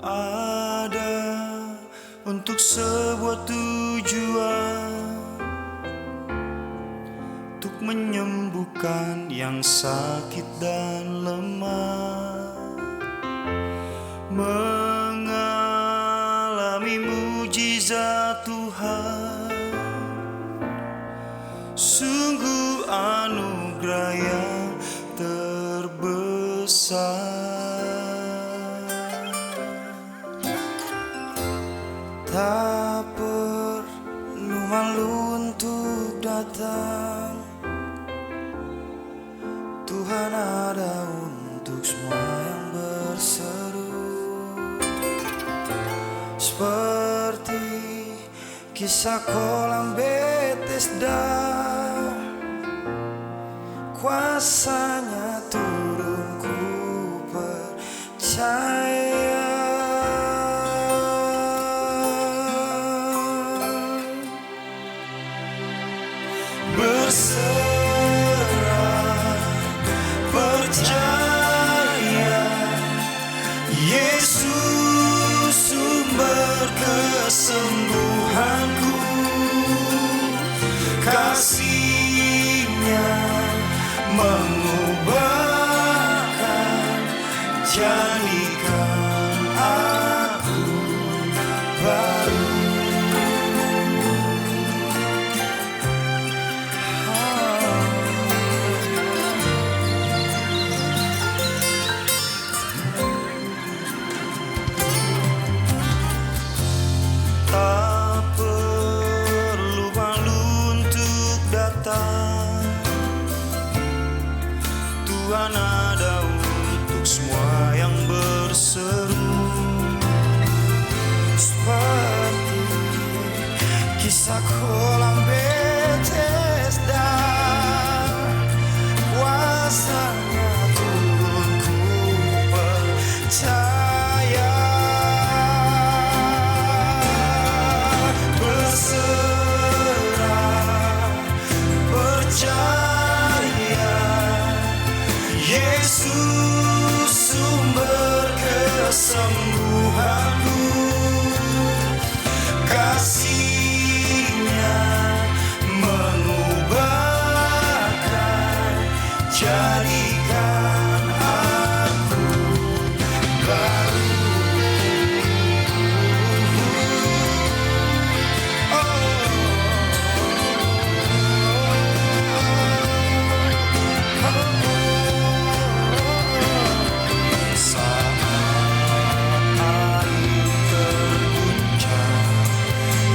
ada untuk sebuah tujuan, untuk menyembuhkan yang sakit dan lemah, mengalami mujizat Tuhan. Sungguh anugerah yang terbesar. Tak perlu malu untuk datang, Tuhan ada untuk semua yang berseru. Seperti kisah kolam Bethesda, kuasanya turun ku percaya. Berserah, percaya, Yesus sumber kesembuhanku. Kasih-Nya mengubahkan, jadikan aku baru. Tak perlu malu untuk datang, Tuhan ada untuk semua yang berseru. Seperti kisah kolam Bethesda, kuasanya turun ku percaya. Berserah, percaya, Yesus sumber kesembuhanku. Kasih-Nya mengubahkan, jadikan aku baru. Saat air terguncang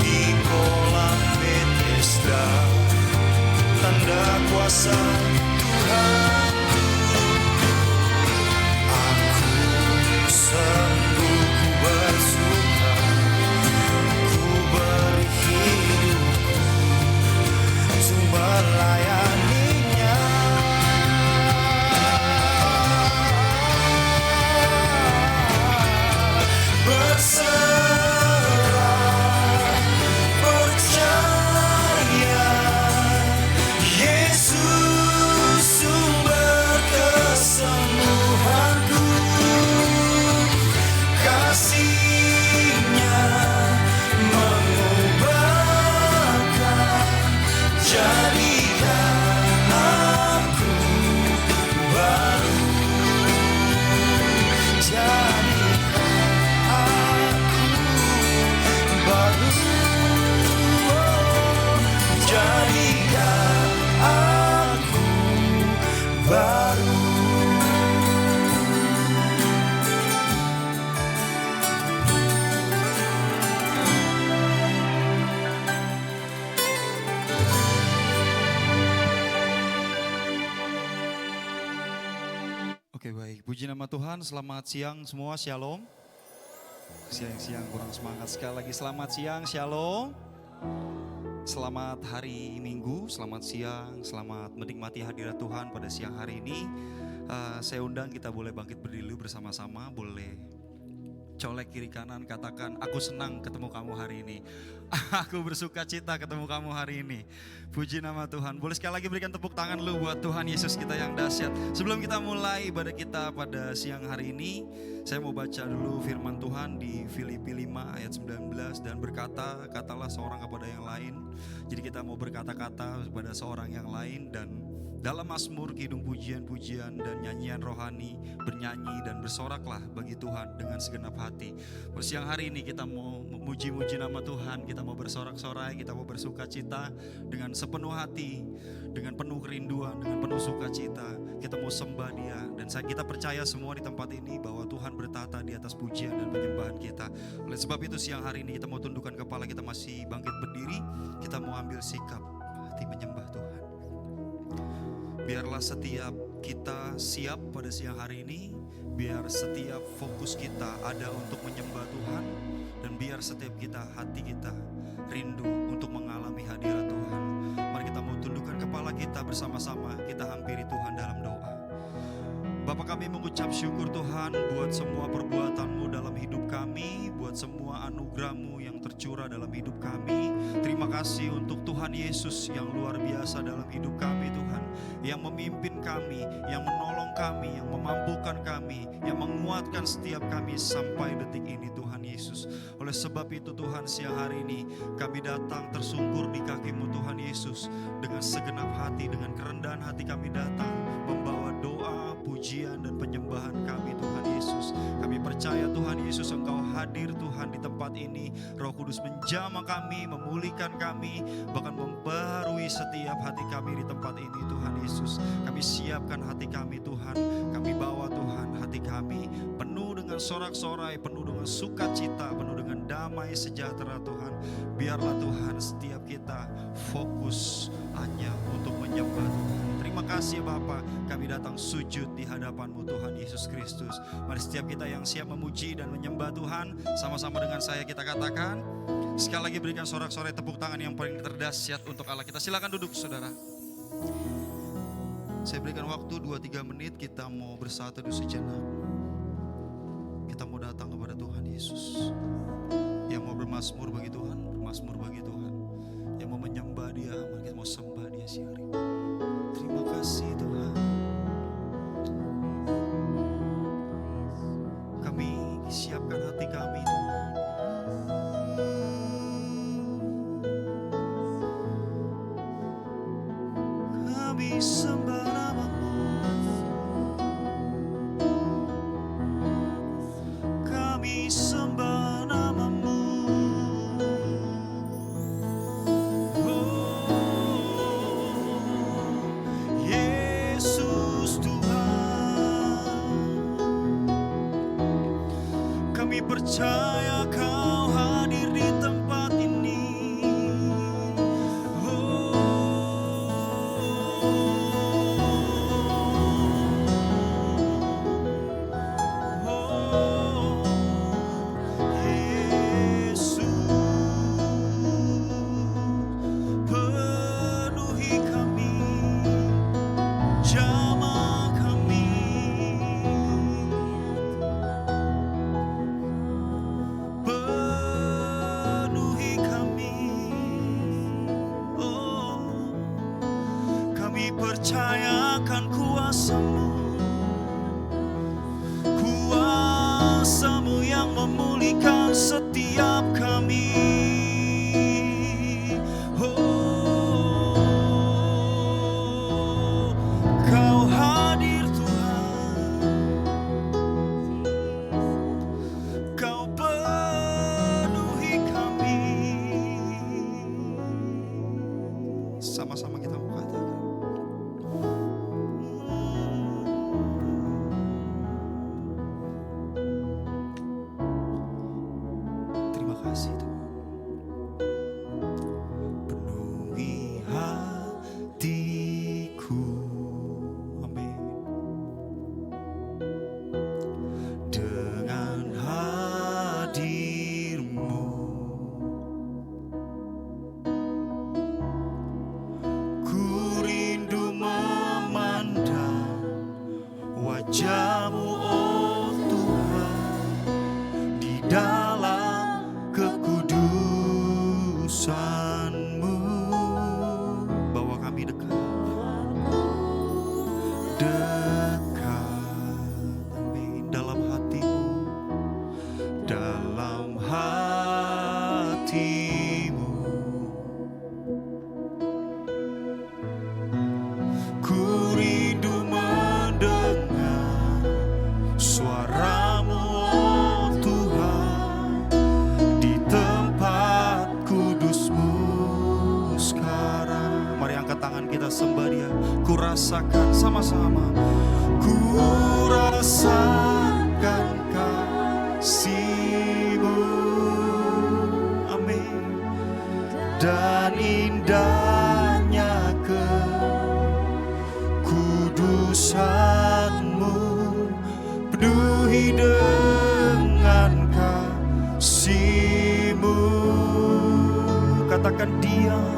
di kolam Bethesda, tanda kuasa Tuhan turun. Aku sembuh, ku bersuka, ku beri hidupku untuk melayani-Nya. Berserah, percaya, Yesus sumber kesembuhanku. Kasih-Nya mengubahkan, jadikan aku baru. Jadikan aku baru. Jadikan aku baru. Oke, baik, puji nama Tuhan. Selamat siang semua, shalom. Siang-siang kurang semangat, sekali lagi selamat siang, shalom. Selamat hari Minggu, selamat siang, selamat menikmati hadirat Tuhan pada siang hari ini. Saya undang kita boleh bangkit berdiri bersama-sama, boleh Colek kiri kanan, katakan, aku senang ketemu kamu hari ini. Aku bersuka cita ketemu kamu hari ini. Puji nama Tuhan. Boleh sekali lagi berikan tepuk tangan lu buat Tuhan Yesus kita yang dahsyat. Sebelum kita mulai ibadah kita pada siang hari ini, saya mau baca dulu firman Tuhan di Filipi 5 ayat 19 dan berkata, katalah seorang kepada yang lain. Jadi kita mau berkata-kata kepada seorang yang lain, dan dalam Mazmur, kidung pujian-pujian dan nyanyian rohani, bernyanyi dan bersoraklah bagi Tuhan dengan segenap hati. Siang hari ini kita mau memuji-muji nama Tuhan, kita mau bersorak-sorai, kita mau bersuka cita dengan sepenuh hati, dengan penuh kerinduan, dengan penuh sukacita. Kita mau sembah Dia, dan kita percaya semua di tempat ini bahwa Tuhan bertata di atas pujian dan penyembahan kita. Oleh sebab itu siang hari ini kita mau tundukkan kepala, kita masih bangkit berdiri, kita mau ambil sikap hati menyembah Tuhan. Biarlah setiap kita siap pada siang hari ini, biar setiap fokus kita ada untuk menyembah Tuhan, dan biar setiap hati kita rindu untuk mengalami hadirat Tuhan. Mari kita mau tundukkan kepala kita bersama-sama, kita hampiri Tuhan dalam doa. Bapa, kami mengucap syukur Tuhan buat semua perbuatan-Mu dalam hidup kami, buat semua anugerah-Mu yang tercurah dalam hidup kami. Terima kasih untuk Tuhan Yesus yang luar biasa dalam hidup kami Tuhan, yang memimpin kami, yang menolong kami, yang memampukan kami, yang menguatkan setiap kami sampai detik ini Tuhan Yesus. Oleh sebab itu Tuhan, siang hari ini kami datang tersungkur di kaki-Mu Tuhan Yesus. Dengan segenap hati, dengan kerendahan hati kami datang membawa doa, pujian dan penyembahan kami Tuhan Yesus. Kami percaya Tuhan Yesus, Engkau hadir Tuhan di tempat ini. Roh Kudus menjamah kami, memulihkan kami, bahkan membarui setiap hati kami di tempat ini Tuhan Yesus. Kami siapkan hati kami Tuhan, kami bawa Tuhan hati kami penuh dengan sorak-sorai, penuh dengan sukacita, penuh dengan damai sejahtera Tuhan. Biarlah Tuhan setiap kita fokus hanya untuk menyembah Tuhan. Terima kasih Bapa, kami datang sujud di hadapan-Mu Tuhan Yesus Kristus. Mari setiap kita yang siap memuji dan menyembah Tuhan, sama-sama dengan saya kita katakan. Sekali lagi berikan sorak-sorai tepuk tangan yang paling terdahsyat untuk Allah kita. Silakan duduk saudara. Saya berikan waktu 2-3 menit, kita mau bersatu di sejenak. Kita mau datang kepada Tuhan Yesus. Yang mau bermazmur bagi Tuhan, bermazmur bagi Tuhan. Yang mau menyembah Dia, mari kita mau sembah Dia siang hari. Terima kasih Tuhan. Kami siapkan hati kami Tuhan. Kami sembah nama-Mu. Kami sembah nama-Mu. Yesus Tuhan, kami percaya Kau hadir di tempat ini. Yesus, penuhi kami, jamah kami, penuhi kami. Oh, kami percayakan kuasa-Mu, kuasa-Mu yang memulihkan setiap kami. Oh, Kau hadir Tuhan, Kau penuhi kami. Sama-sama kita mau katakan. Terima kasih Tuhan. Penuhi hatiku, amin, dengan hadir-Mu. Ku rindu memandang wajah-Mu, oh Tuhan, di dalam hatimu, dalam hatimu. Ku rindu mendengar suaramu, oh Tuhan, di tempat kudusmu sekarang. Mari angkat tangan kita sembah Dia. Ku rasakan sama-sama. Ku rasakan kasih-Mu, amin. Dan indahnya kekudusan-Mu, penuhi dengan kasih-Mu. Katakan diam,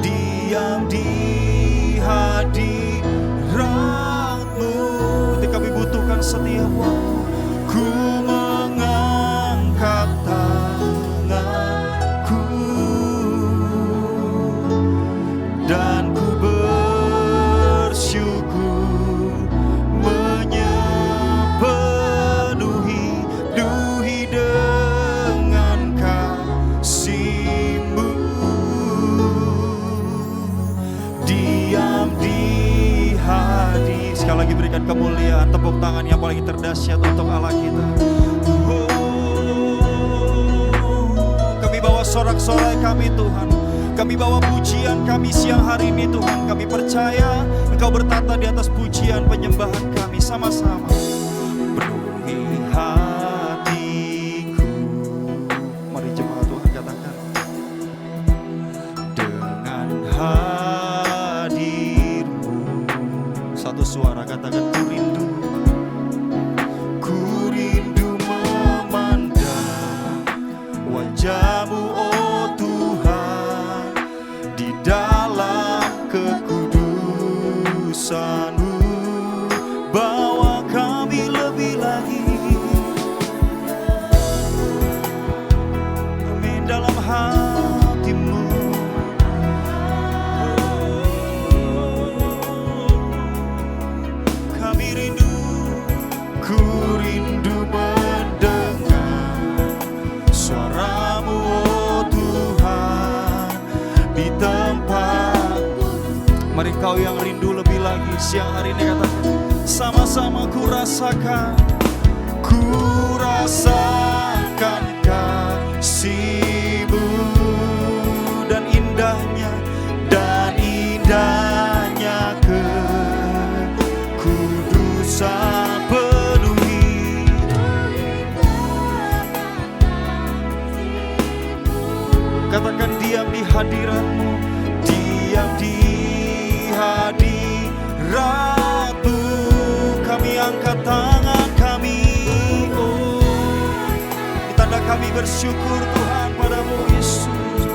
diam di hadirat-Mu. Ketika kami butuhkan setiap waktu, ku mengangkat tanganku dan ku bersyukur menyepenuhi dengan kasih-Mu. Diam di hadi. Sekali lagi berikan kemuliaan, tepuk tangan yang paling terdahsyat untuk Allah kita. Kami bawa sorak-sorai kami Tuhan, kami bawa pujian kami siang hari ini Tuhan. Kami percaya Engkau bertata di atas pujian penyembahan kami sama-sama. Penuhi hatiku, mari jemaat Tuhan katakan, dengan hadir-Mu. Satu suara katakan, ku rindu memandang wajah-Mu, oh Tuhan, di dalam kekudusan-Mu. Bawa kami lebih lagi, amin, dalam hati-Mu. Kami rindu, ku rindu mendengar suara-Mu, oh Tuhan, di tempat. Mari Kau yang rindu lebih lagi siang hari ini katakan, sama-sama ku rasakan kasih-Mu dan indahnya kekudusan, penuhi. Katakan diam di hadirat-Mu, diam di hadirat-Mu. Kami angkat tangan kami, oh, tanda kami bersyukur Tuhan padamu Yesus.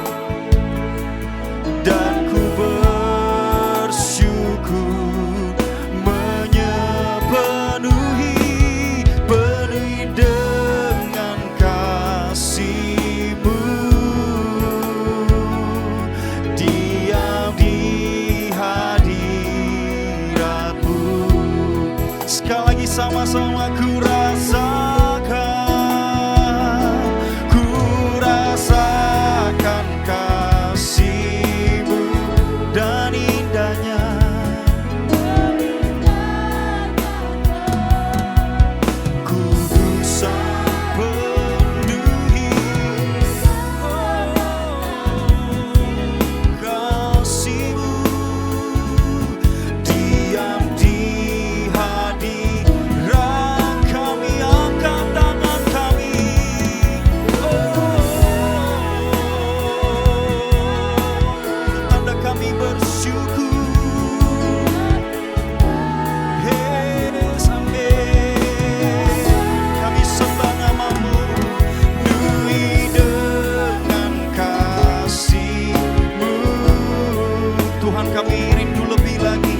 Dan ku bersyukur menyepenuhi dengan kasih-Mu. Diam di hadirat-Mu. Sekali lagi sama-sama ku rasakan kasih-Mu dan indahnya kudusan, penuhi kasih-Mu. Diam di hadirat kami, angkat tangan kami, tanda kami bersyukur. Yes, amin. Kami sembah nama-Mu, penuhi dengan kasih-Mu. Tuhan, kami rindu lebih lagi.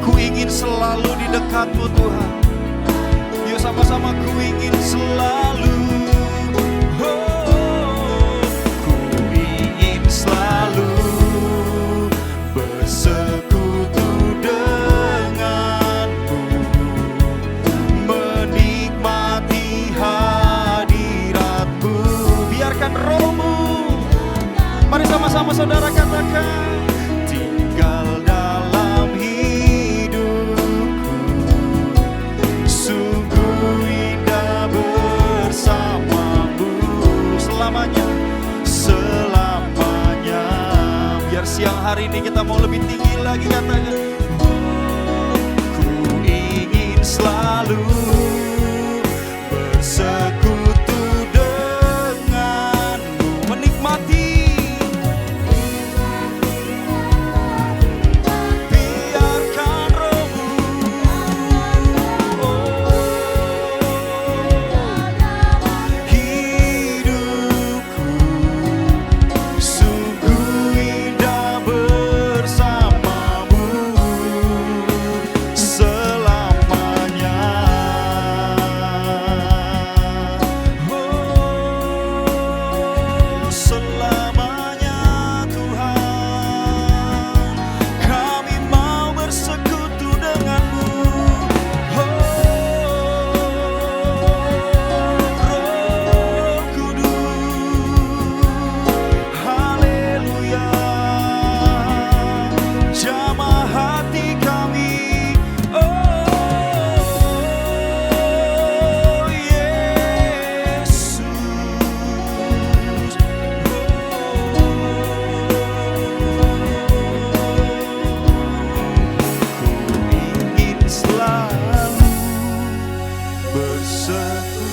Ku ingin selalu di dekat-Mu Tuhan. Yuk sama-sama, ku ingin selalu, oh, ku ingin selalu bersekutu dengan-Mu, menikmati bersama saudara katakan, tinggal dalam hidupku, sungguh indah bersamamu selamanya, selamanya. Biar siang hari ini kita mau lebih tinggi lagi katanya, ku ingin selalu bersekutu denganmu, menikmati biarkan rohmu, hidupku sungguh indah bersamamu selamanya. Selamanya Tuhan, kami mau bersekutu denganmu. Roh Kudus, haleluya, jamah hati kami. Oh Yesus, ku ingin selalu bersekutu.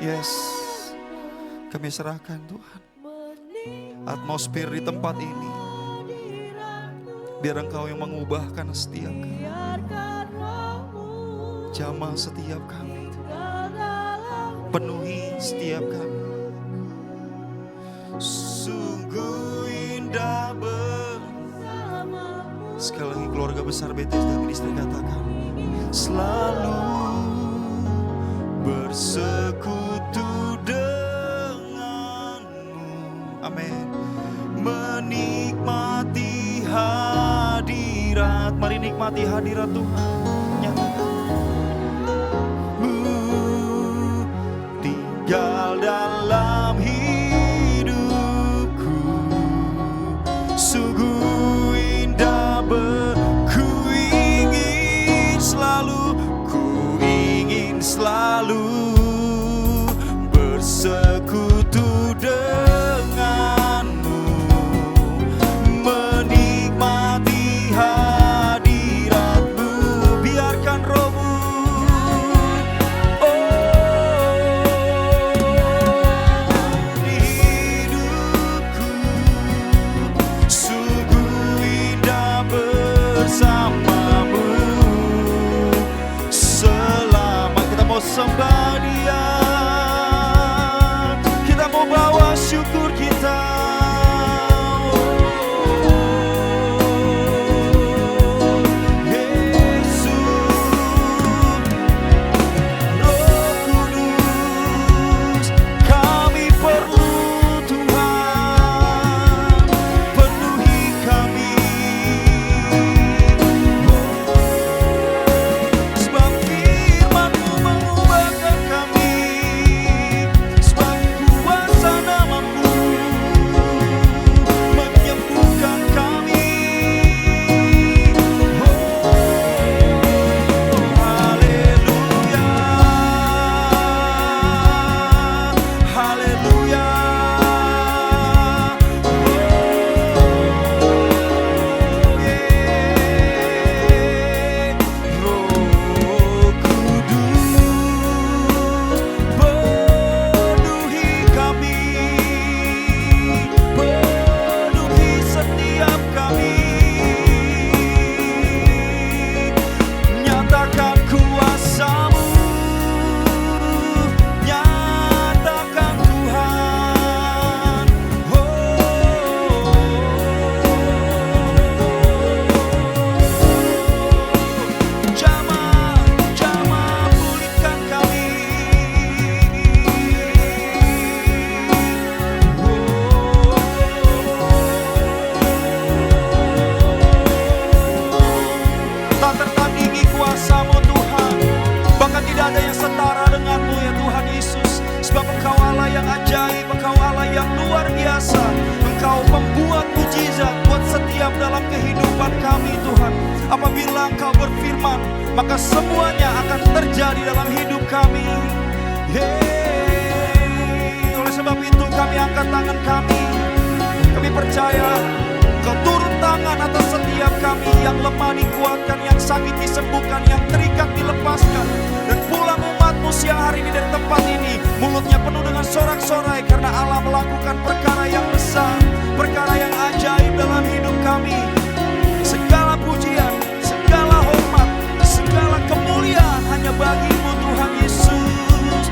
Yes, kami serahkan Tuhan atmosfer di tempat ini, biar Engkau yang mengubahkan setiap kami, jamah setiap kami, penuhi setiap kami. Sungguh indah sekali lagi keluarga besar Bethesda Ministry katakan, selalu bersekutu denganmu. Amin. Menikmati hadirat, mari nikmati hadirat Tuhan. Nyatakan, tinggal dalam hidupku, sungguh indah ku ingin selalu bersekutu denganmu, menikmati hadiratmu, biarkan rohmu, di hidupku, sungguh indah bersamamu selama. Kita mau sembah Dia, kita mau bawa syukur kita. Sebab firman-Mu mengubahkan kami. Apabila Engkau berfirman, maka semuanya akan terjadi dalam hidup kami. Oleh sebab itu kami angkat tangan kami. Kami percaya Engkau turun tangan atas setiap kami. Yang lemah dikuatkan, yang sakit disembuhkan, yang terikat dilepaskan. Dan pulang umat-Mu siang hari ini dari tempat ini, mulutnya penuh dengan sorak-sorai karena Allah melakukan perkara yang besar, perkara yang ajaib dalam hidup kami. Segala pujian, segala hormat, segala kemuliaan hanya bagi-Mu Tuhan Yesus.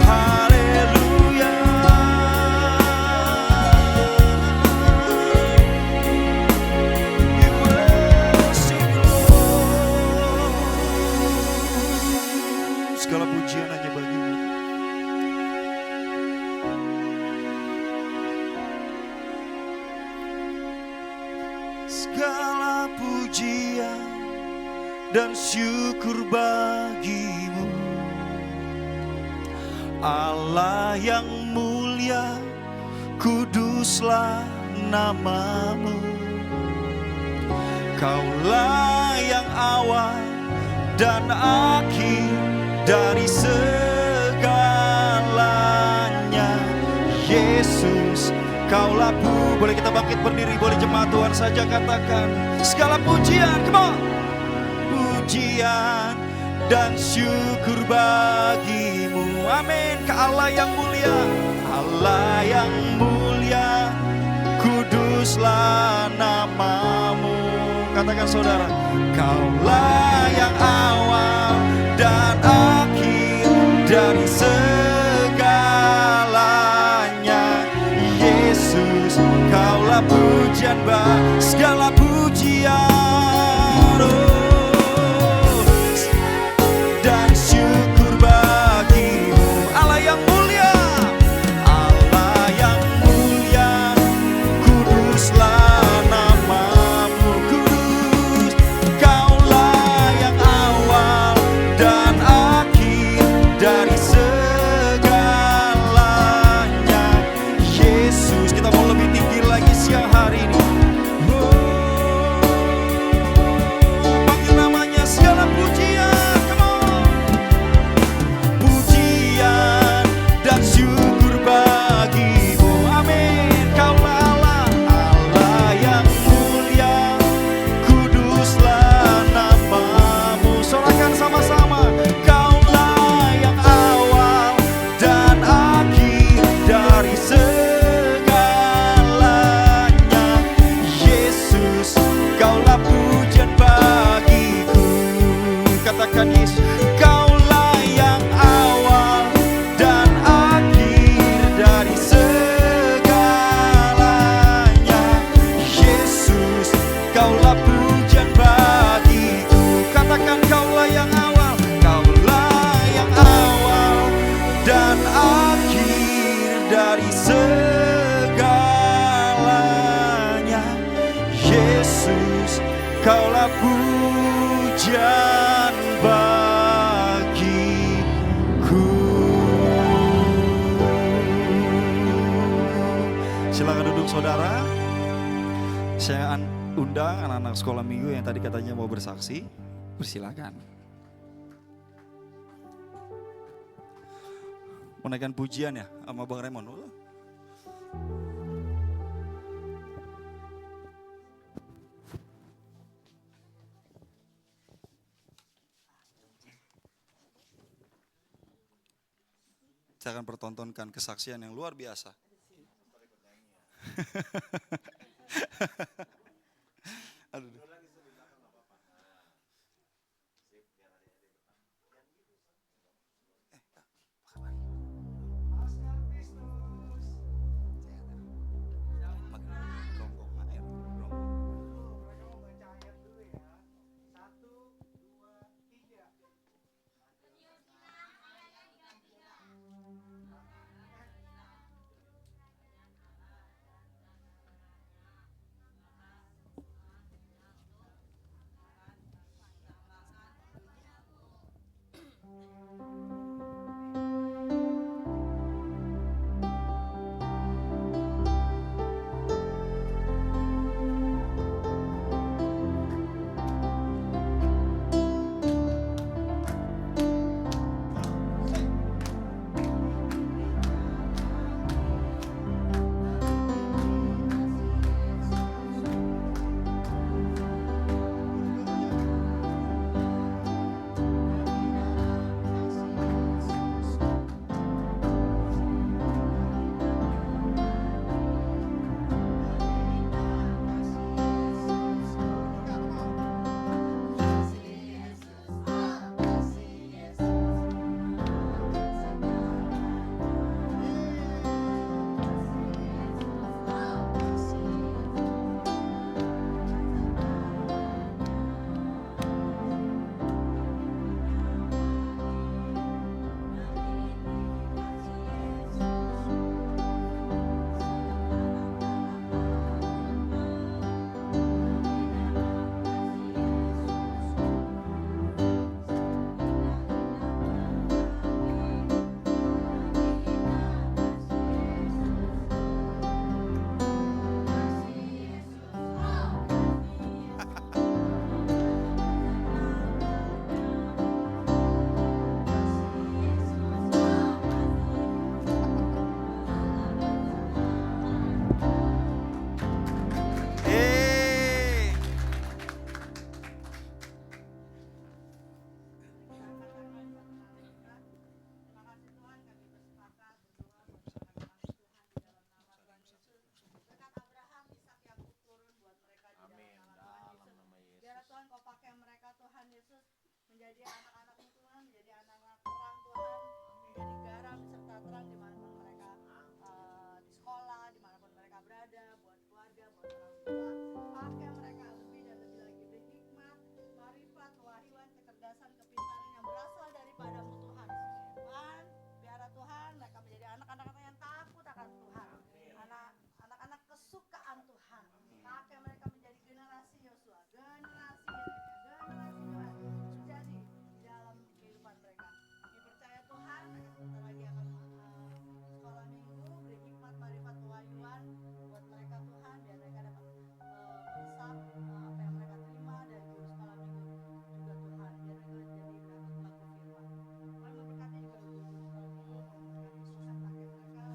Haleluya. We worship you, Lord. Segala pujian hanya bagi-Mu. Segala pujian dan syukur bagi-Mu, Allah yang mulia, kuduslah nama-Mu. Kaulah yang awal dan akhir dari segalanya. Yesus, Kaulah boleh kita bangkit berdiri, boleh jemaat Tuhan saja katakan segala pujian, come on. Pujian dan syukur bagi-Mu, amin. Ke Allah yang mulia, Allah yang mulia, kuduslah nama-Mu. Katakan saudara, Kaulah yang awal dan akhir dari segalanya. Yesus, Kaulah pujian segala pujian, dan syukur bagi-Mu. Allah yang mulia, Allah yang mulia, kuduslah nama-Mu. Kudus, Kaulah yang awal dan akhir dari segalanya. Yesus, kita mau lebih tinggi lagi siang hari ini. Panggil namanya, segala pujian, come on. Pujian dan syukur bagi-Mu, amin. Kaulah Allah, Allah yang mulia, kuduslah nama-Mu. Sorakan sama-sama, Kaulah yang awal dan akhir dari segalanya. Yesus, Kaulah pujian bagiku. Katakan Yesus, Kaulah yang awal dan akhir dari segalanya. Yesus, Kaulah pujian bagiku. Katakan Kaulah yang awal, Kaulah yang awal dan akhir dari segalanya. Yesus, Kaulah pujian bagiku. Silakan duduk saudara. Saya undang anak-anak sekolah minggu yang tadi katanya mau bersaksi. Persilakan. Mau naikkan pujian ya sama Bang Raymond. Saya akan pertontonkan kesaksian yang luar biasa. Aduh. menjadi anak-anak Tuhan, menjadi anak-anak terang Tuhan, menjadi garam serta terang dimanapun mereka di sekolah, dimanapun mereka berada, buat keluarga, buat orang tua. Pakai mereka lebih dan lebih lagi berhikmat, marifat, kewahyuan, kecerdasan, kepintaran yang berasal daripadamu Tuhan. Tuhan, biarlah Tuhan mereka menjadi anak-anak yang takut akan Tuhan, anak-anak kesukaan Tuhan. Pakai mereka menjadi generasi Yosua, generasi Tuhan sujadi di dalam kehidupan mereka. Dipercaya Tuhan, mereka sebentar lagi akan sekolah minggu, beri hikmat, marifat, kewahyuan buat mereka Tuhan, biar mereka dapat meresap apa yang mereka terima dari guru sekolah minggu juga Tuhan, biar mereka jadi dapat pelaku firman. Tuhan memberkati juga guru sekolah minggu, Tuhan Yesus yang pakai mereka,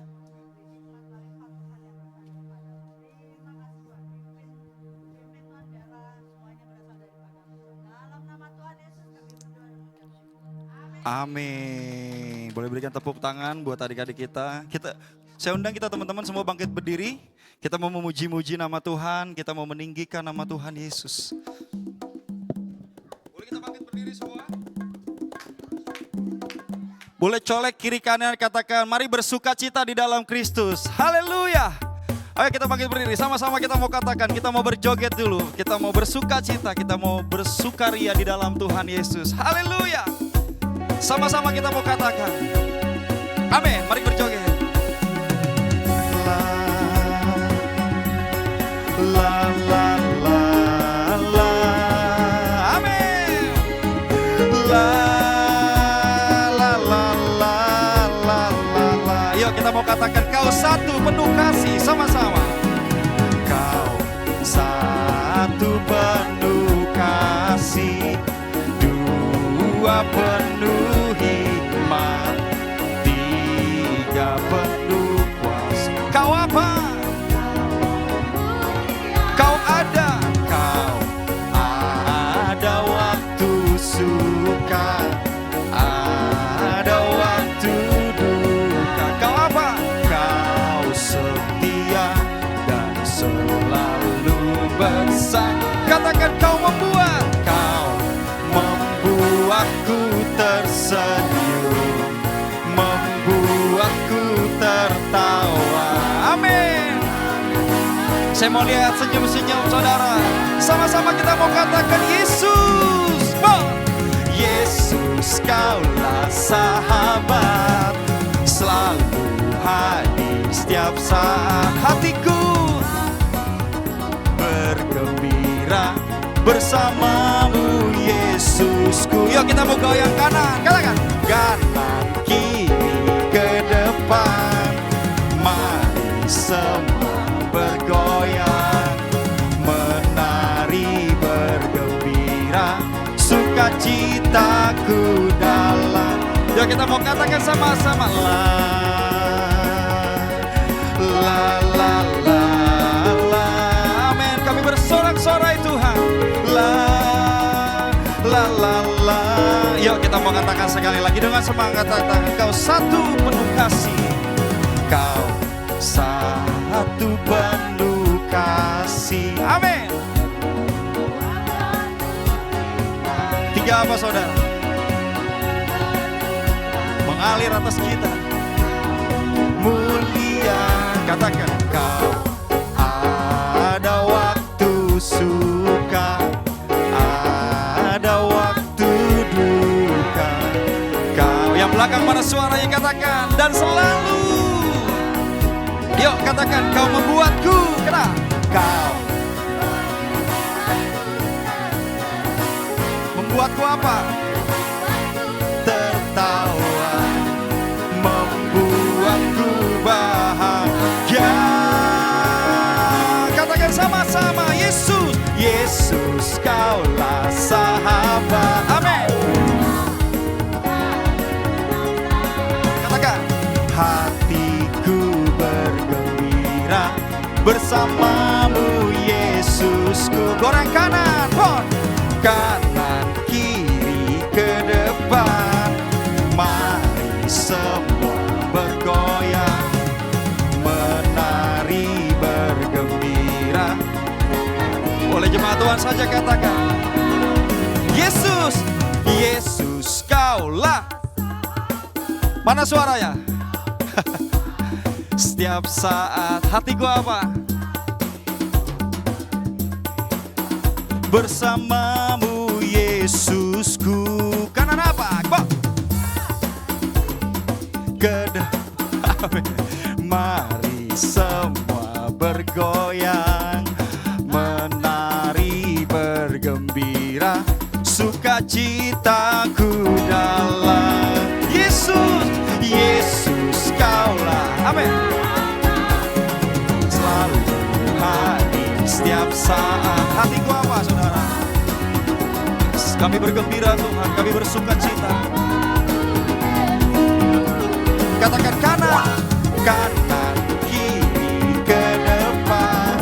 beri hikmat, marifat Tuhan yang berasal daripadamu. Terima kasih Tuhan, pimpin Tuhan, biarlah semuanya berasal daripadamu. Dalam nama Tuhan Yesus kami berdoa dan mengucap syukur. Amin. Amin. Boleh berikan tepuk tangan buat adik-adik kita. Saya undang kita teman-teman semua bangkit berdiri. Kita mau memuji-muji nama Tuhan, kita mau meninggikan nama Tuhan Yesus. Boleh kita bangkit berdiri semua? Boleh colek kiri kanan, katakan mari bersuka cita di dalam Kristus. Haleluya. Ayo kita bangkit berdiri, sama-sama kita mau katakan, kita mau berjoget dulu. Kita mau bersuka cita, kita mau bersukaria di dalam Tuhan Yesus. Haleluya. Sama-sama kita mau katakan. Amin, mari berjoget. La la la la. Amin. La la la la la la. Yuk kita mau katakan kau satu penuh kasih sama-sama. Kau satu penuh kasih, dua penuh hikmat, tiga penuh kuasa. Kau apa? Kau ada waktu suka, ada waktu duka. Kau apa? Kau setia dan selalu bersama. Katakan kau membuatku tersenyum, membuatku tertawa. Amin. Saya mau lihat senyum-senyum saudara. Sama-sama kita mau katakan Yesus. Yesus kaulah sahabat, selalu hadir setiap saat. Hatiku bergembira bersamamu Yesusku. Yuk kita mau goyang kanan, katakan kanan kiri ke depan. Mari semua bergoyang, menari bergembira, sukacitaku dalam. Yuk kita mau katakan sama-sama la la la la la. Amin. Kami bersorak-sorai Tuhan. La la la la. Yuk kita mau katakan sekali lagi dengan semangat, katakan kau satu penuh kasih, kau satu penuh kasih. Amin. Tiga apa saudara? Mengalir atas kita. Mulia. Katakan kau ada waktu suka, ada waktu duka. Kau yang belakang mana suaranya katakan dan selalu. Yuk katakan kau membuatku. Kenapa? Kau membuatku apa? Tertawa, membuatku bahagia. Katakan sama-sama Yesus. Yesus kaulah sahabat. Amin. Katakan hatiku bergembira bersamamu Yesusku. Goreng kanan, pon. Kanan kiri ke depan. Mari semua bergoyang, menari bergembira. Boleh jemaat Tuhan saja katakan Yesus, Yesus Yesus Kaulah. Mana suaranya? Setiap saat hatiku apa? Bersamamu Yesusku. Kanan apa? Mari semua bergoyang, menari bergembira, sukacitaku dalam Yesus. Yesus Kaulah. Amin. Selalu hadir setiap saat. Hatiku apa saudara? Kami bergembira Tuhan, kami bersukacita. Katakan kanan, kanan, kiri, ke depan.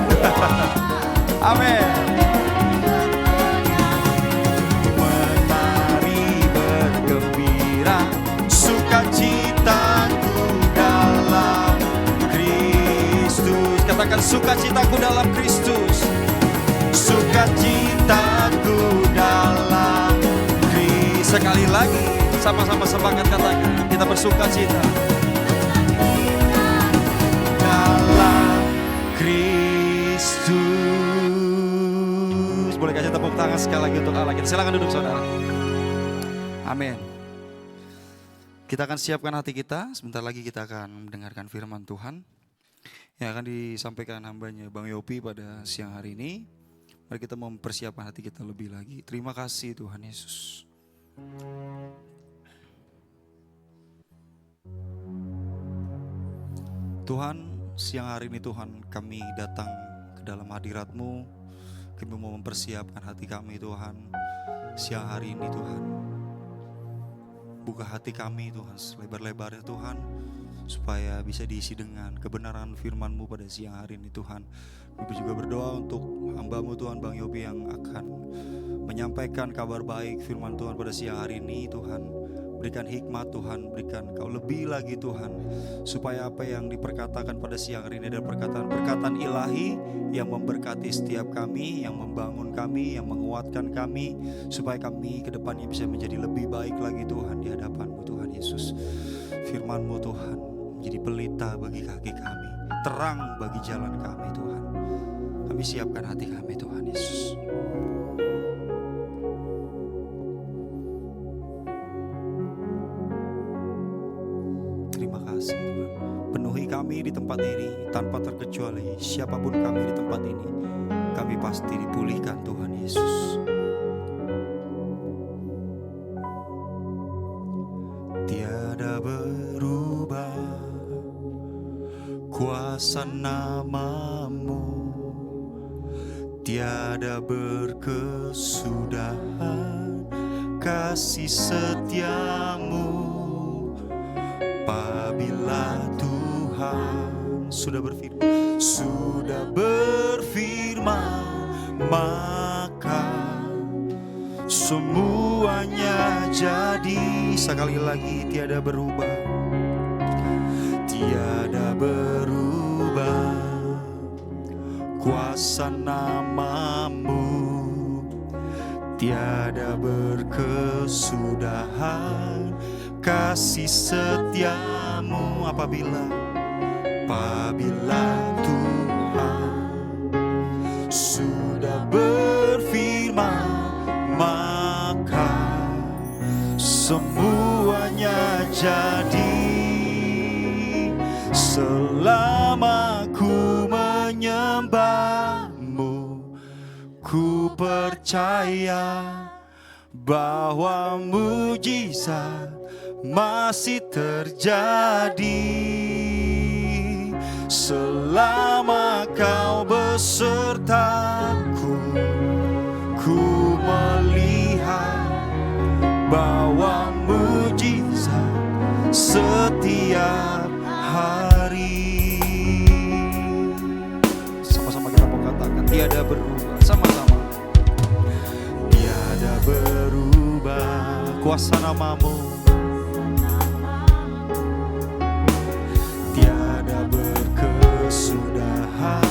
Amin. Menari bergembira, sukacitaku dalam Kristus. Katakan sukacitaku dalam Kristus. Sukacitaku dalam Kristus. Sekali lagi, sama-sama semangat katakan, kita bersukacita dalam Kristus. Boleh kasih tepuk tangan sekali lagi untuk Allah kita. Silakan duduk saudara. Amin. Kita akan siapkan hati kita. Sebentar lagi kita akan mendengarkan firman Tuhan yang akan disampaikan hambanya Bang Yopi pada siang hari ini. Mari kita mempersiapkan hati kita lebih lagi. Terima kasih Tuhan Yesus. Tuhan, siang hari ini Tuhan kami datang ke dalam hadirat-Mu. Kami mau mempersiapkan hati kami Tuhan. Siang hari ini Tuhan, buka hati kami Tuhan selebar-lebarnya Tuhan, supaya bisa diisi dengan kebenaran firman-Mu pada siang hari ini Tuhan. Kami juga berdoa untuk hamba-Mu Tuhan Bang Yopi yang akan menyampaikan kabar baik firman Tuhan pada siang hari ini Tuhan. Berikan hikmat Tuhan, berikan Kau lebih lagi Tuhan, supaya apa yang diperkatakan pada siang hari ini adalah perkataan-perkataan ilahi yang memberkati setiap kami, yang membangun kami, yang menguatkan kami, supaya kami ke depannya bisa menjadi lebih baik lagi Tuhan di hadapan-Mu Tuhan Yesus. Firman-Mu Tuhan menjadi pelita bagi kaki kami, terang bagi jalan kami Tuhan. Kami siapkan hati kami Tuhan Yesus. Terima kasih Tuhan. Penuhi kami di tempat ini tanpa terkecuali. Siapapun kami di tempat ini, kami pasti dipulihkan Tuhan Yesus. Tiada berubah kuasa nama-Mu, tiada berkesudahan kasih setia-Mu. Apabila Tuhan sudah berfirman, maka semuanya jadi. Sekali lagi, tiada berubah, tiada berubah kuasa nama-Mu, tiada berkesudahan kasih setia-Mu. Apabila Tuhan sudah berfirman, maka semuanya jadi. Selama ku menyembah-Mu, ku percaya bahwa mujizat masih terjadi. Selama Kau besertaku, ku melihat bahwa mujizat setiap hari. Sama-sama kita mau katakan, tiada berubah. Sama-sama. Tiada berubah kuasa nama-Mu, tiada berkesudahan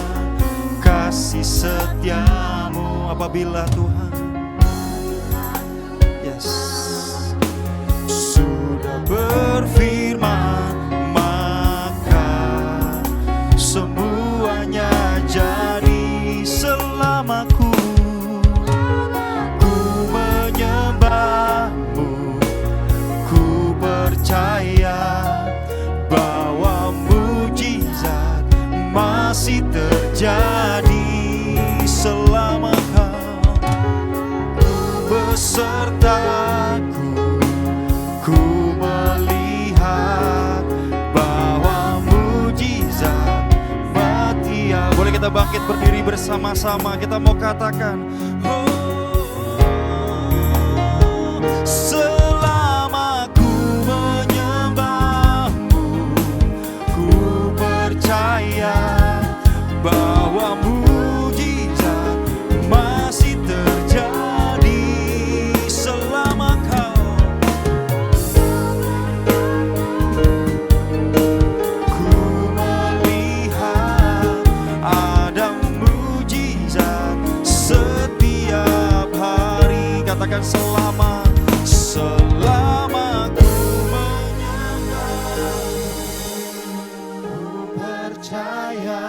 kasih setia-Mu. Apabila Tuhan, yes, masih terjadi selama kau besertaku. Ku melihat bahwa mujizat setia. Boleh kita bangkit berdiri bersama-sama, kita mau katakan, selama ku menyembahmu, ku percaya bahwa mujizat masih terjadi selama kau. Ku melihat ada mujizat setiap hari. Katakan selama ku menyembah, ku percaya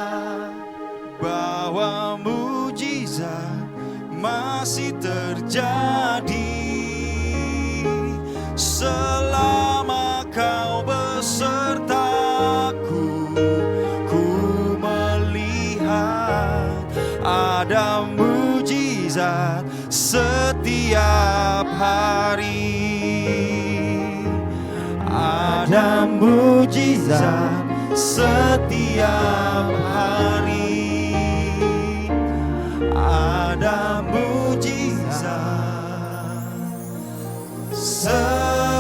bahwa mujizat masih terjadi selama kau besertaku. Ku melihat ada mujizat setiap hari. Ada mujizat setiap hari. Ada mujizat setiap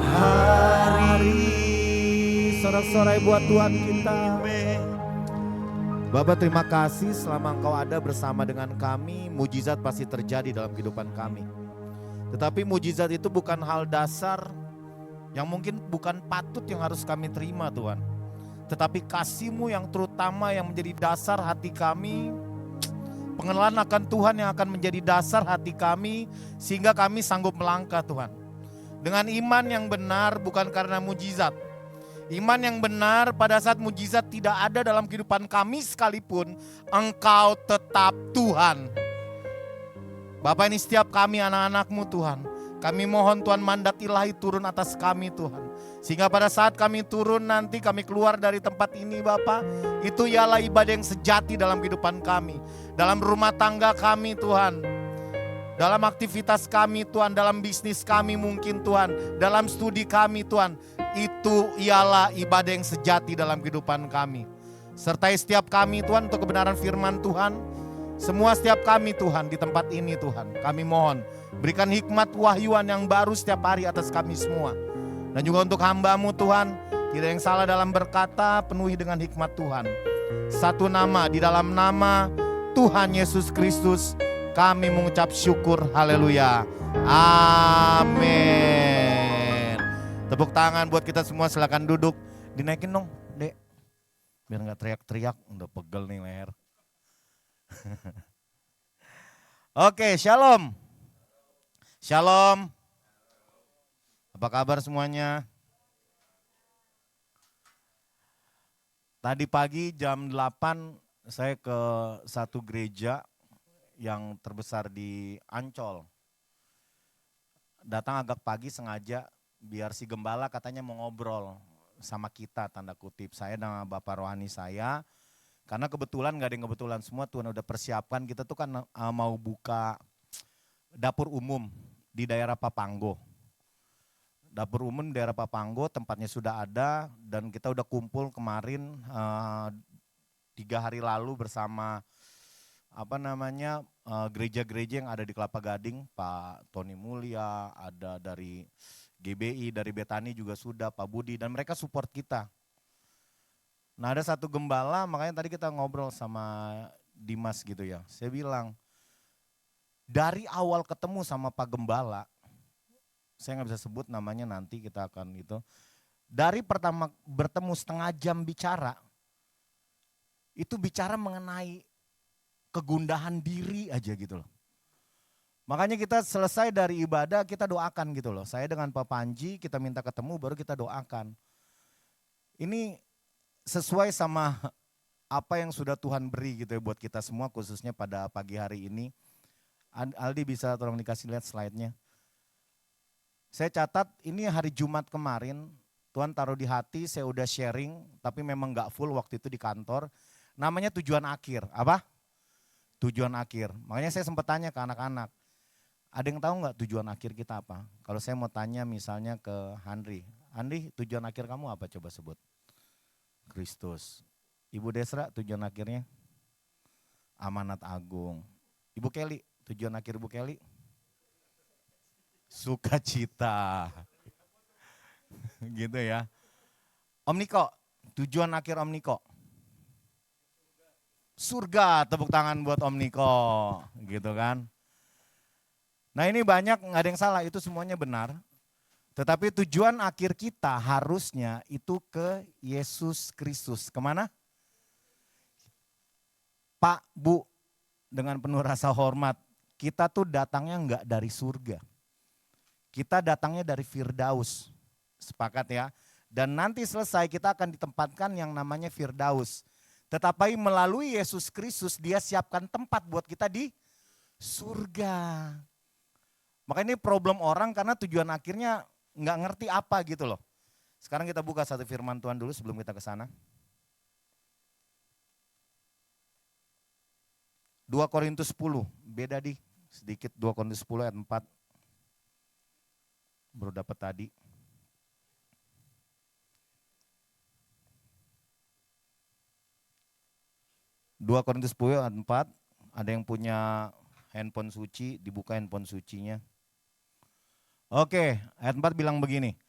hari. Sorak-sorai buat Tuhan kita. Bapak, terima kasih selama Engkau ada bersama dengan kami, mujizat pasti terjadi dalam kehidupan kami. Tetapi mujizat itu bukan hal dasar yang mungkin bukan patut yang harus kami terima Tuhan. Tetapi kasih-Mu yang terutama yang menjadi dasar hati kami, pengenalan akan Tuhan yang akan menjadi dasar hati kami sehingga kami sanggup melangkah Tuhan. Dengan iman yang benar bukan karena mujizat. Iman yang benar pada saat mujizat tidak ada dalam kehidupan kami sekalipun, Engkau tetap Tuhan. Bapak, ini setiap kami anak-anak-Mu Tuhan. Kami mohon Tuhan mandat ilahi turun atas kami Tuhan. Sehingga pada saat kami turun nanti kami keluar dari tempat ini Bapak, itu ialah ibadah yang sejati dalam kehidupan kami. Dalam rumah tangga kami Tuhan. Dalam aktivitas kami Tuhan, dalam bisnis kami mungkin Tuhan. Dalam studi kami Tuhan. Itu ialah ibadah yang sejati dalam kehidupan kami. Sertai setiap kami Tuhan untuk kebenaran firman Tuhan. Semua setiap kami Tuhan di tempat ini Tuhan. Kami mohon berikan hikmat wahyuan yang baru setiap hari atas kami semua. Dan juga untuk hamba-Mu Tuhan. Tidak yang salah dalam berkata, penuhi dengan hikmat Tuhan. Satu nama, di dalam nama Tuhan Yesus Kristus kami mengucap syukur. Haleluya. Amin. Tepuk tangan buat kita semua, silakan duduk. Dinaikin dong, Dek. Biar gak teriak-teriak, udah pegel nih leher. Oke, shalom. Shalom. Apa kabar semuanya? Tadi pagi jam 8 saya ke satu gereja yang terbesar di Ancol. Datang agak pagi sengaja. Biar si gembala katanya mau ngobrol sama kita, tanda kutip. Saya dengan Bapak Rohani saya, karena kebetulan gak ada yang kebetulan semua, Tuhan udah persiapkan. Kita tuh kan mau buka dapur umum di daerah Papanggo. Dapur umum di daerah Papanggo tempatnya sudah ada dan kita udah kumpul kemarin 3 hari lalu bersama gereja-gereja yang ada di Kelapa Gading. Pak Tony Mulya, ada dari GBI, dari Betani juga sudah, Pak Budi, dan mereka support kita. Nah ada satu gembala, makanya tadi kita ngobrol sama Dimas gitu ya. Saya bilang, dari awal ketemu sama Pak Gembala, saya gak bisa sebut namanya nanti kita akan itu. Dari pertama bertemu setengah jam bicara, itu bicara mengenai kegundahan diri aja gitu loh. Makanya kita selesai dari ibadah kita doakan gitu loh. Saya dengan Pak Panji kita minta ketemu baru kita doakan. Ini sesuai sama apa yang sudah Tuhan beri gitu ya buat kita semua khususnya pada pagi hari ini. Aldi bisa tolong dikasih lihat slide-nya. Saya catat ini hari Jumat kemarin Tuhan taruh di hati, saya udah sharing, tapi memang gak full waktu itu di kantor. Namanya tujuan akhir, apa? Tujuan akhir. Makanya saya sempat tanya ke anak-anak, ada yang tahu nggak tujuan akhir kita apa? Kalau saya mau tanya misalnya ke Handri, Handri tujuan akhir kamu apa coba sebut? Kristus. Ibu Desra tujuan akhirnya? Amanat agung. Ibu Kelly, tujuan akhir Ibu Kelly? Sukacita. Gitu ya. Om Niko, tujuan akhir Om Niko? Surga, tepuk tangan buat Om Niko. Gitu kan. Nah ini banyak, nggak ada yang salah, itu semuanya benar. Tetapi tujuan akhir kita harusnya itu ke Yesus Kristus. Kemana? Pak, Bu, dengan penuh rasa hormat, kita tuh datangnya nggak dari surga. Kita datangnya dari Firdaus. Sepakat ya? Dan nanti selesai kita akan ditempatkan yang namanya Firdaus. Tetapi melalui Yesus Kristus dia siapkan tempat buat kita di surga. Makanya ini problem orang karena tujuan akhirnya nggak ngerti apa gitu loh. Sekarang kita buka satu firman Tuhan dulu sebelum kita ke sana. 2 Korintus 10, beda di sedikit 2 Korintus 10 ayat 4. Baru dapat tadi. Dua Korintus 10 ayat 4, ada yang punya handphone suci, dibuka handphone sucinya. Oke, ayat 4 bilang begini.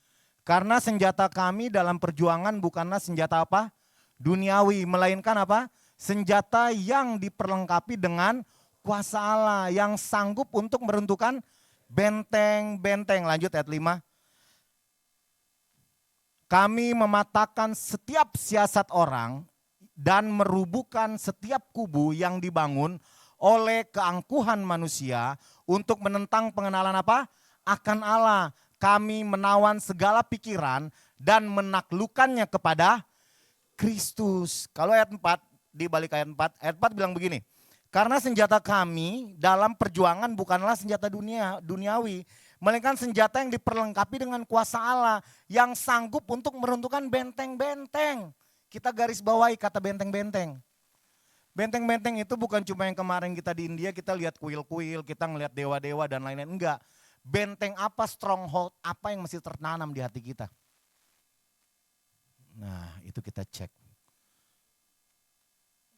Karena senjata kami dalam perjuangan bukanlah senjata apa? Duniawi, melainkan apa? Senjata yang diperlengkapi dengan kuasa Allah yang sanggup untuk meruntuhkan benteng-benteng. Lanjut ayat 5. Kami mematahkan setiap siasat orang dan merubuhkan setiap kubu yang dibangun oleh keangkuhan manusia untuk menentang pengenalan apa? Akan Allah. Kami menawan segala pikiran dan menaklukkannya kepada Kristus. Kalau ayat 4, di balik ayat 4 bilang begini. Karena senjata kami dalam perjuangan bukanlah senjata duniawi, melainkan senjata yang diperlengkapi dengan kuasa Allah yang sanggup untuk meruntuhkan benteng-benteng. Kita garis bawahi kata benteng-benteng. Benteng-benteng itu bukan cuma yang kemarin kita di India, kita lihat kuil-kuil, kita ngelihat dewa-dewa dan lain-lain. Enggak. Benteng apa, stronghold apa yang mesti tertanam di hati kita. Nah itu kita cek.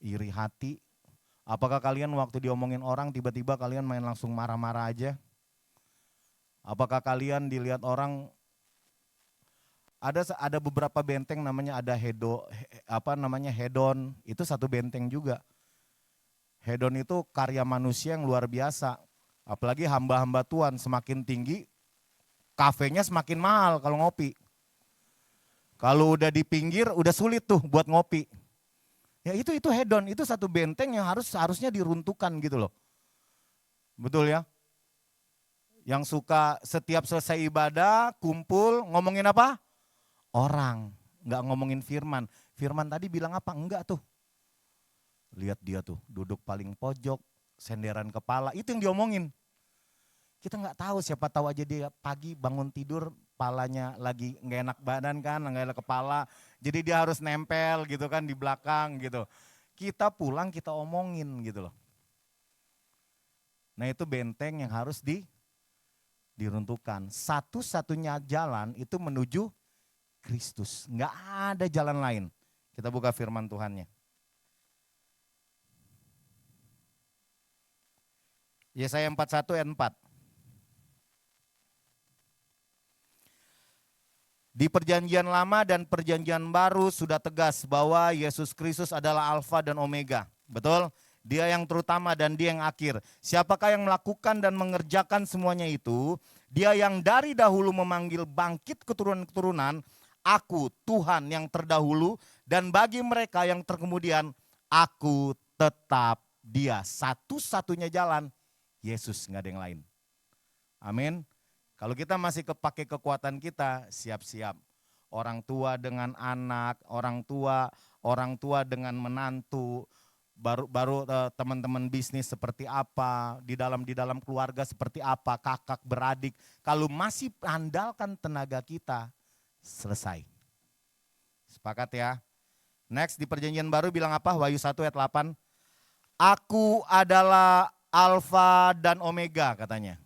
Iri hati. Apakah kalian waktu diomongin orang tiba-tiba kalian main langsung marah-marah aja? Apakah kalian dilihat orang, ada beberapa benteng namanya ada hedon, itu satu benteng juga. Hedon itu karya manusia yang luar biasa. Apalagi hamba-hamba Tuhan semakin tinggi, kafenya semakin mahal kalau ngopi. Kalau udah di pinggir udah sulit tuh buat ngopi. Ya itu hedon, itu satu benteng yang harusnya diruntuhkan gitu loh. Betul ya? Yang suka setiap selesai ibadah, kumpul, ngomongin apa? Orang, nggak ngomongin firman. Firman tadi bilang apa? Enggak tuh. Lihat dia tuh, duduk paling pojok, senderan kepala, itu yang diomongin. Kita nggak tahu, siapa tahu aja dia pagi bangun tidur, kepalanya lagi nggak enak badan kan, nggak enak kepala. Jadi dia harus nempel gitu kan di belakang gitu. Kita pulang kita omongin gitu loh. Nah itu benteng yang harus diruntuhkan. Satu-satunya jalan itu menuju Kristus. Nggak ada jalan lain. Kita buka firman Tuhannya. Yesaya 41 ayat 4. Di perjanjian lama dan perjanjian baru sudah tegas bahwa Yesus Kristus adalah Alfa dan Omega. Betul? Dia yang terutama dan dia yang akhir. Siapakah yang melakukan dan mengerjakan semuanya itu? Dia yang dari dahulu memanggil bangkit keturunan-keturunan, aku Tuhan yang terdahulu, dan bagi mereka yang terkemudian, aku tetap dia. Satu-satunya jalan, Yesus, nggak ada yang lain. Amin. Kalau kita masih pakai kekuatan kita, siap-siap. Orang tua dengan anak, orang tua dengan menantu, baru teman-teman bisnis seperti apa, di dalam keluarga seperti apa, kakak beradik. Kalau masih andalkan tenaga kita, selesai. Sepakat ya? Next di perjanjian baru bilang apa? Wahyu 1 ayat 8. Aku adalah Alfa dan Omega katanya.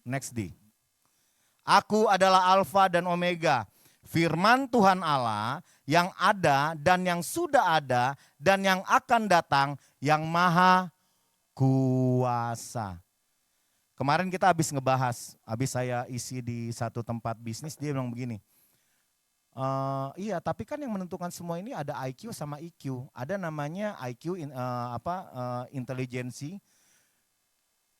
Next di. Aku adalah Alfa dan Omega. Firman Tuhan Allah yang ada dan yang sudah ada dan yang akan datang, yang maha kuasa. Kemarin kita habis ngebahas, habis saya isi di satu tempat bisnis, dia bilang begini. Iya, tapi kan yang menentukan semua ini ada IQ sama EQ. Ada namanya IQ, intelijensi.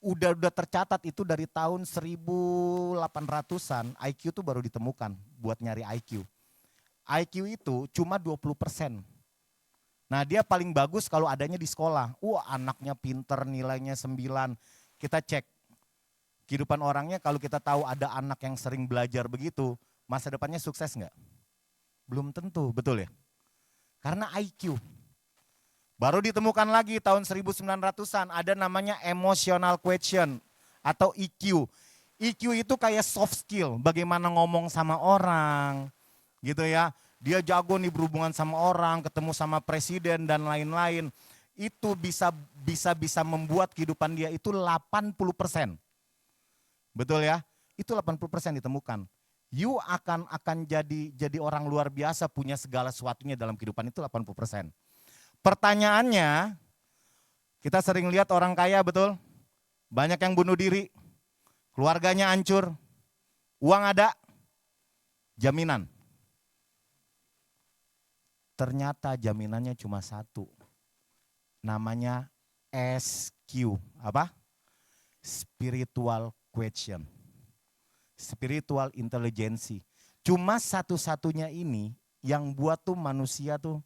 Udah tercatat itu dari tahun 1800-an, IQ itu baru ditemukan buat nyari IQ. IQ itu cuma 20%. Nah, dia paling bagus kalau adanya di sekolah. Anaknya pinter, nilainya 9. Kita cek kehidupan orangnya, kalau kita tahu ada anak yang sering belajar begitu, masa depannya sukses enggak? Belum tentu, betul ya? Karena IQ. Baru ditemukan lagi tahun 1900-an, ada namanya emotional question atau EQ. EQ itu kayak soft skill, bagaimana ngomong sama orang gitu ya. Dia jago nih berhubungan sama orang, ketemu sama presiden dan lain-lain. Itu bisa membuat kehidupan dia itu 80%. Betul ya? Itu 80% ditemukan. You akan jadi orang luar biasa, punya segala sesuatunya dalam kehidupan itu 80%. Pertanyaannya, kita sering lihat orang kaya, betul? Banyak yang bunuh diri, keluarganya hancur, uang ada, jaminan. Ternyata jaminannya cuma satu, namanya SQ, apa? Spiritual question, spiritual intelligence. Cuma satu-satunya ini yang buat tuh manusia tuh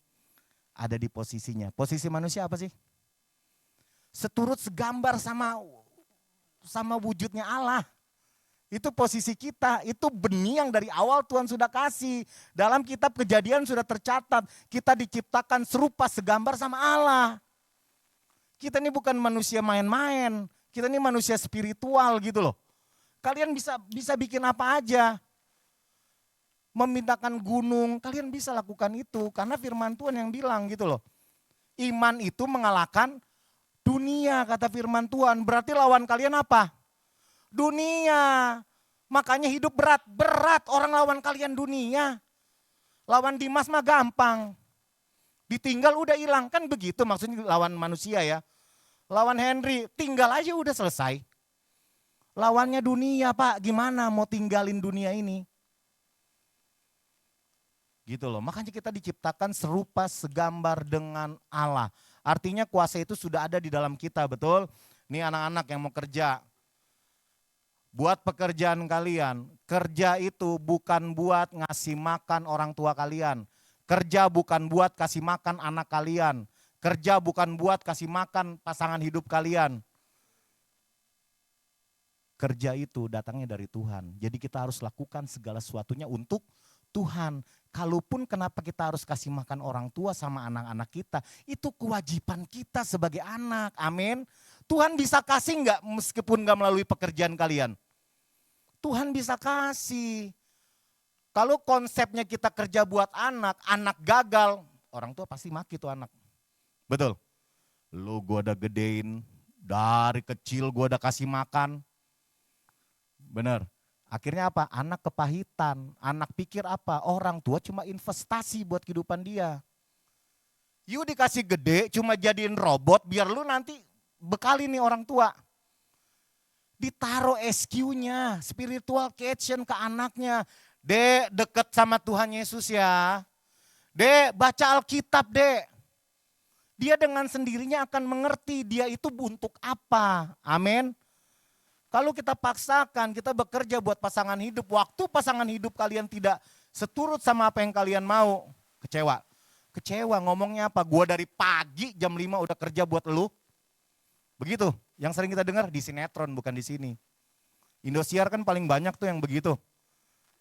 ada di posisinya. Posisi manusia apa sih? Seturut segambar sama wujudnya Allah. Itu posisi kita, itu benih yang dari awal Tuhan sudah kasih. Dalam kitab Kejadian sudah tercatat, kita diciptakan serupa segambar sama Allah. Kita ini bukan manusia main-main, kita ini manusia spiritual gitu loh. Kalian bisa bikin apa aja. Memindahkan gunung, kalian bisa lakukan itu karena firman Tuhan yang bilang gitu loh. Iman itu mengalahkan dunia, kata firman Tuhan. Berarti lawan kalian apa? Dunia. Makanya hidup berat orang lawan kalian dunia. Lawan Dimas mah gampang. Ditinggal udah hilang, kan begitu maksudnya lawan manusia ya. Lawan Henry, tinggal aja udah selesai. Lawannya dunia Pak, gimana mau tinggalin dunia ini? Gitu loh, makanya kita diciptakan serupa segambar dengan Allah. Artinya kuasa itu sudah ada di dalam kita, betul? Nih anak-anak yang mau kerja, buat pekerjaan kalian, kerja itu bukan buat ngasih makan orang tua kalian. Kerja bukan buat kasih makan anak kalian. Kerja bukan buat kasih makan pasangan hidup kalian. Kerja itu datangnya dari Tuhan. Jadi kita harus lakukan segala sesuatunya untuk Tuhan. Kalaupun kenapa kita harus kasih makan orang tua sama anak-anak kita, itu kewajiban kita sebagai anak. Amin. Tuhan bisa kasih enggak meskipun enggak melalui pekerjaan kalian? Tuhan bisa kasih. Kalau konsepnya kita kerja buat anak gagal, orang tua pasti maki tuh anak. Betul. Lu gua udah gedein, dari kecil gua udah kasih makan. Bener. Akhirnya apa? Anak kepahitan, anak pikir apa? Orang tua cuma investasi buat kehidupan dia. You dikasih gede cuma jadiin robot biar lu nanti bekali nih orang tua. Ditaruh SQ-nya, spiritual kitchen ke anaknya. Dek, deket sama Tuhan Yesus ya. Dek, baca Alkitab dek. Dia dengan sendirinya akan mengerti dia itu untuk apa. Amin. Kalau kita paksakan, kita bekerja buat pasangan hidup, waktu pasangan hidup kalian tidak seturut sama apa yang kalian mau, kecewa. Kecewa ngomongnya apa? Gua dari pagi jam 5 udah kerja buat lu. Begitu, yang sering kita dengar di sinetron bukan di sini. Indosiar kan paling banyak tuh yang begitu.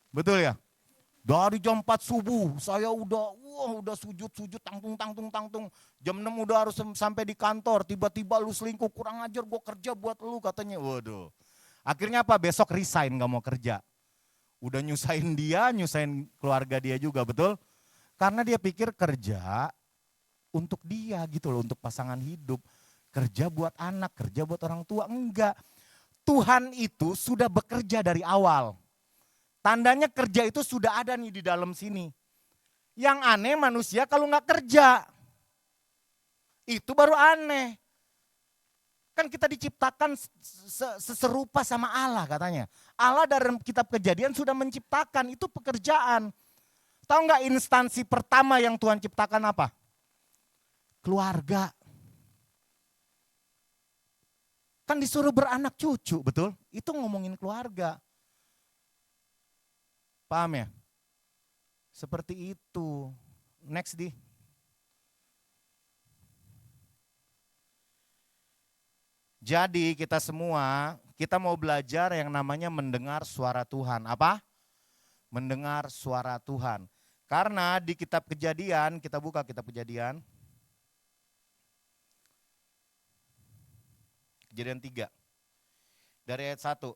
Betul ya? Dari jam 4 subuh saya udah sujud tangtung. Jam 6 udah harus sampai di kantor, tiba-tiba lu selingkuh, kurang ajar gua kerja buat lu katanya. Waduh. Akhirnya apa? Besok resign gak mau kerja. Udah nyusahin dia, nyusahin keluarga dia juga, betul? Karena dia pikir kerja untuk dia gitu loh, untuk pasangan hidup. Kerja buat anak, kerja buat orang tua, enggak. Tuhan itu sudah bekerja dari awal. Tandanya kerja itu sudah ada nih di dalam sini. Yang aneh manusia kalau nggak kerja. Itu baru aneh. Kan kita diciptakan serupa sama Allah katanya. Allah dalam kitab Kejadian sudah menciptakan, itu pekerjaan. Tahu nggak instansi pertama yang Tuhan ciptakan apa? Keluarga. Kan disuruh beranak cucu, betul? Itu ngomongin keluarga. Paham ya? Seperti itu. Next di. Jadi kita semua, kita mau belajar yang namanya mendengar suara Tuhan. Apa? Mendengar suara Tuhan. Karena di kitab Kejadian, kita buka kitab Kejadian. Kejadian 3. Dari ayat 1.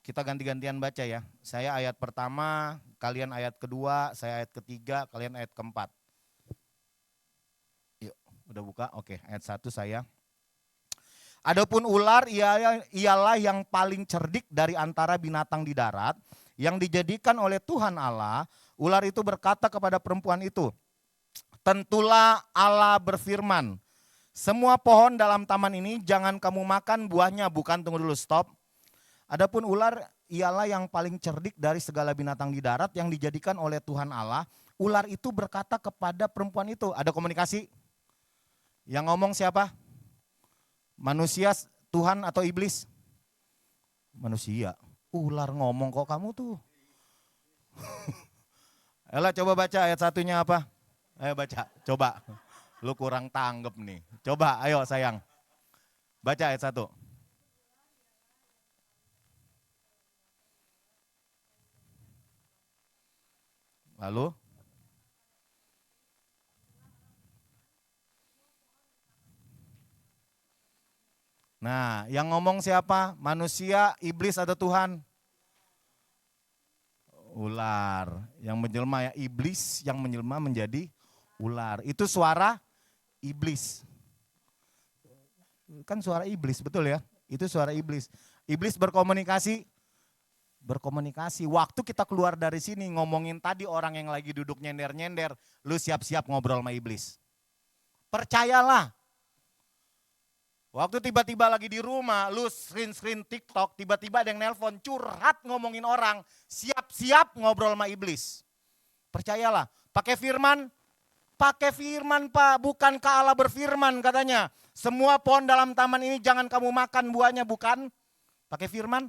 Kita ganti-gantian baca ya. Saya ayat pertama, kalian ayat kedua, saya ayat ketiga, kalian ayat keempat. Yuk, udah buka? Oke, ayat 1 saya. Adapun ular ialah yang paling cerdik dari antara binatang di darat yang dijadikan oleh Tuhan Allah. Ular itu berkata kepada perempuan itu, tentulah Allah berfirman, semua pohon dalam taman ini jangan kamu makan buahnya. Bukan, tunggu dulu, stop. Adapun ular ialah yang paling cerdik dari segala binatang di darat yang dijadikan oleh Tuhan Allah. Ular itu berkata kepada perempuan itu, ada komunikasi. Yang ngomong siapa? Manusia, Tuhan atau iblis? Manusia. Ular ngomong kok kamu tuh. Ella coba baca ayat satunya apa? Ayo baca, coba. Lu kurang tanggep nih. Coba, ayo sayang. Baca ayat 1. Lalu? Nah, yang ngomong siapa? Manusia, iblis atau Tuhan? Ular. Yang menjelma ya, iblis yang menjelma menjadi ular. Itu suara iblis. Kan suara iblis, betul ya? Itu suara iblis. Iblis berkomunikasi. Waktu kita keluar dari sini ngomongin tadi orang yang lagi duduk nyender-nyender, lu siap-siap ngobrol sama iblis. Percayalah. Waktu tiba-tiba lagi di rumah, lu screen TikTok, tiba-tiba ada yang nelpon, curhat ngomongin orang, siap-siap ngobrol sama iblis. Percayalah, pakai firman Pak, bukankah Allah berfirman katanya. Semua pohon dalam taman ini jangan kamu makan buahnya, bukan? Pakai firman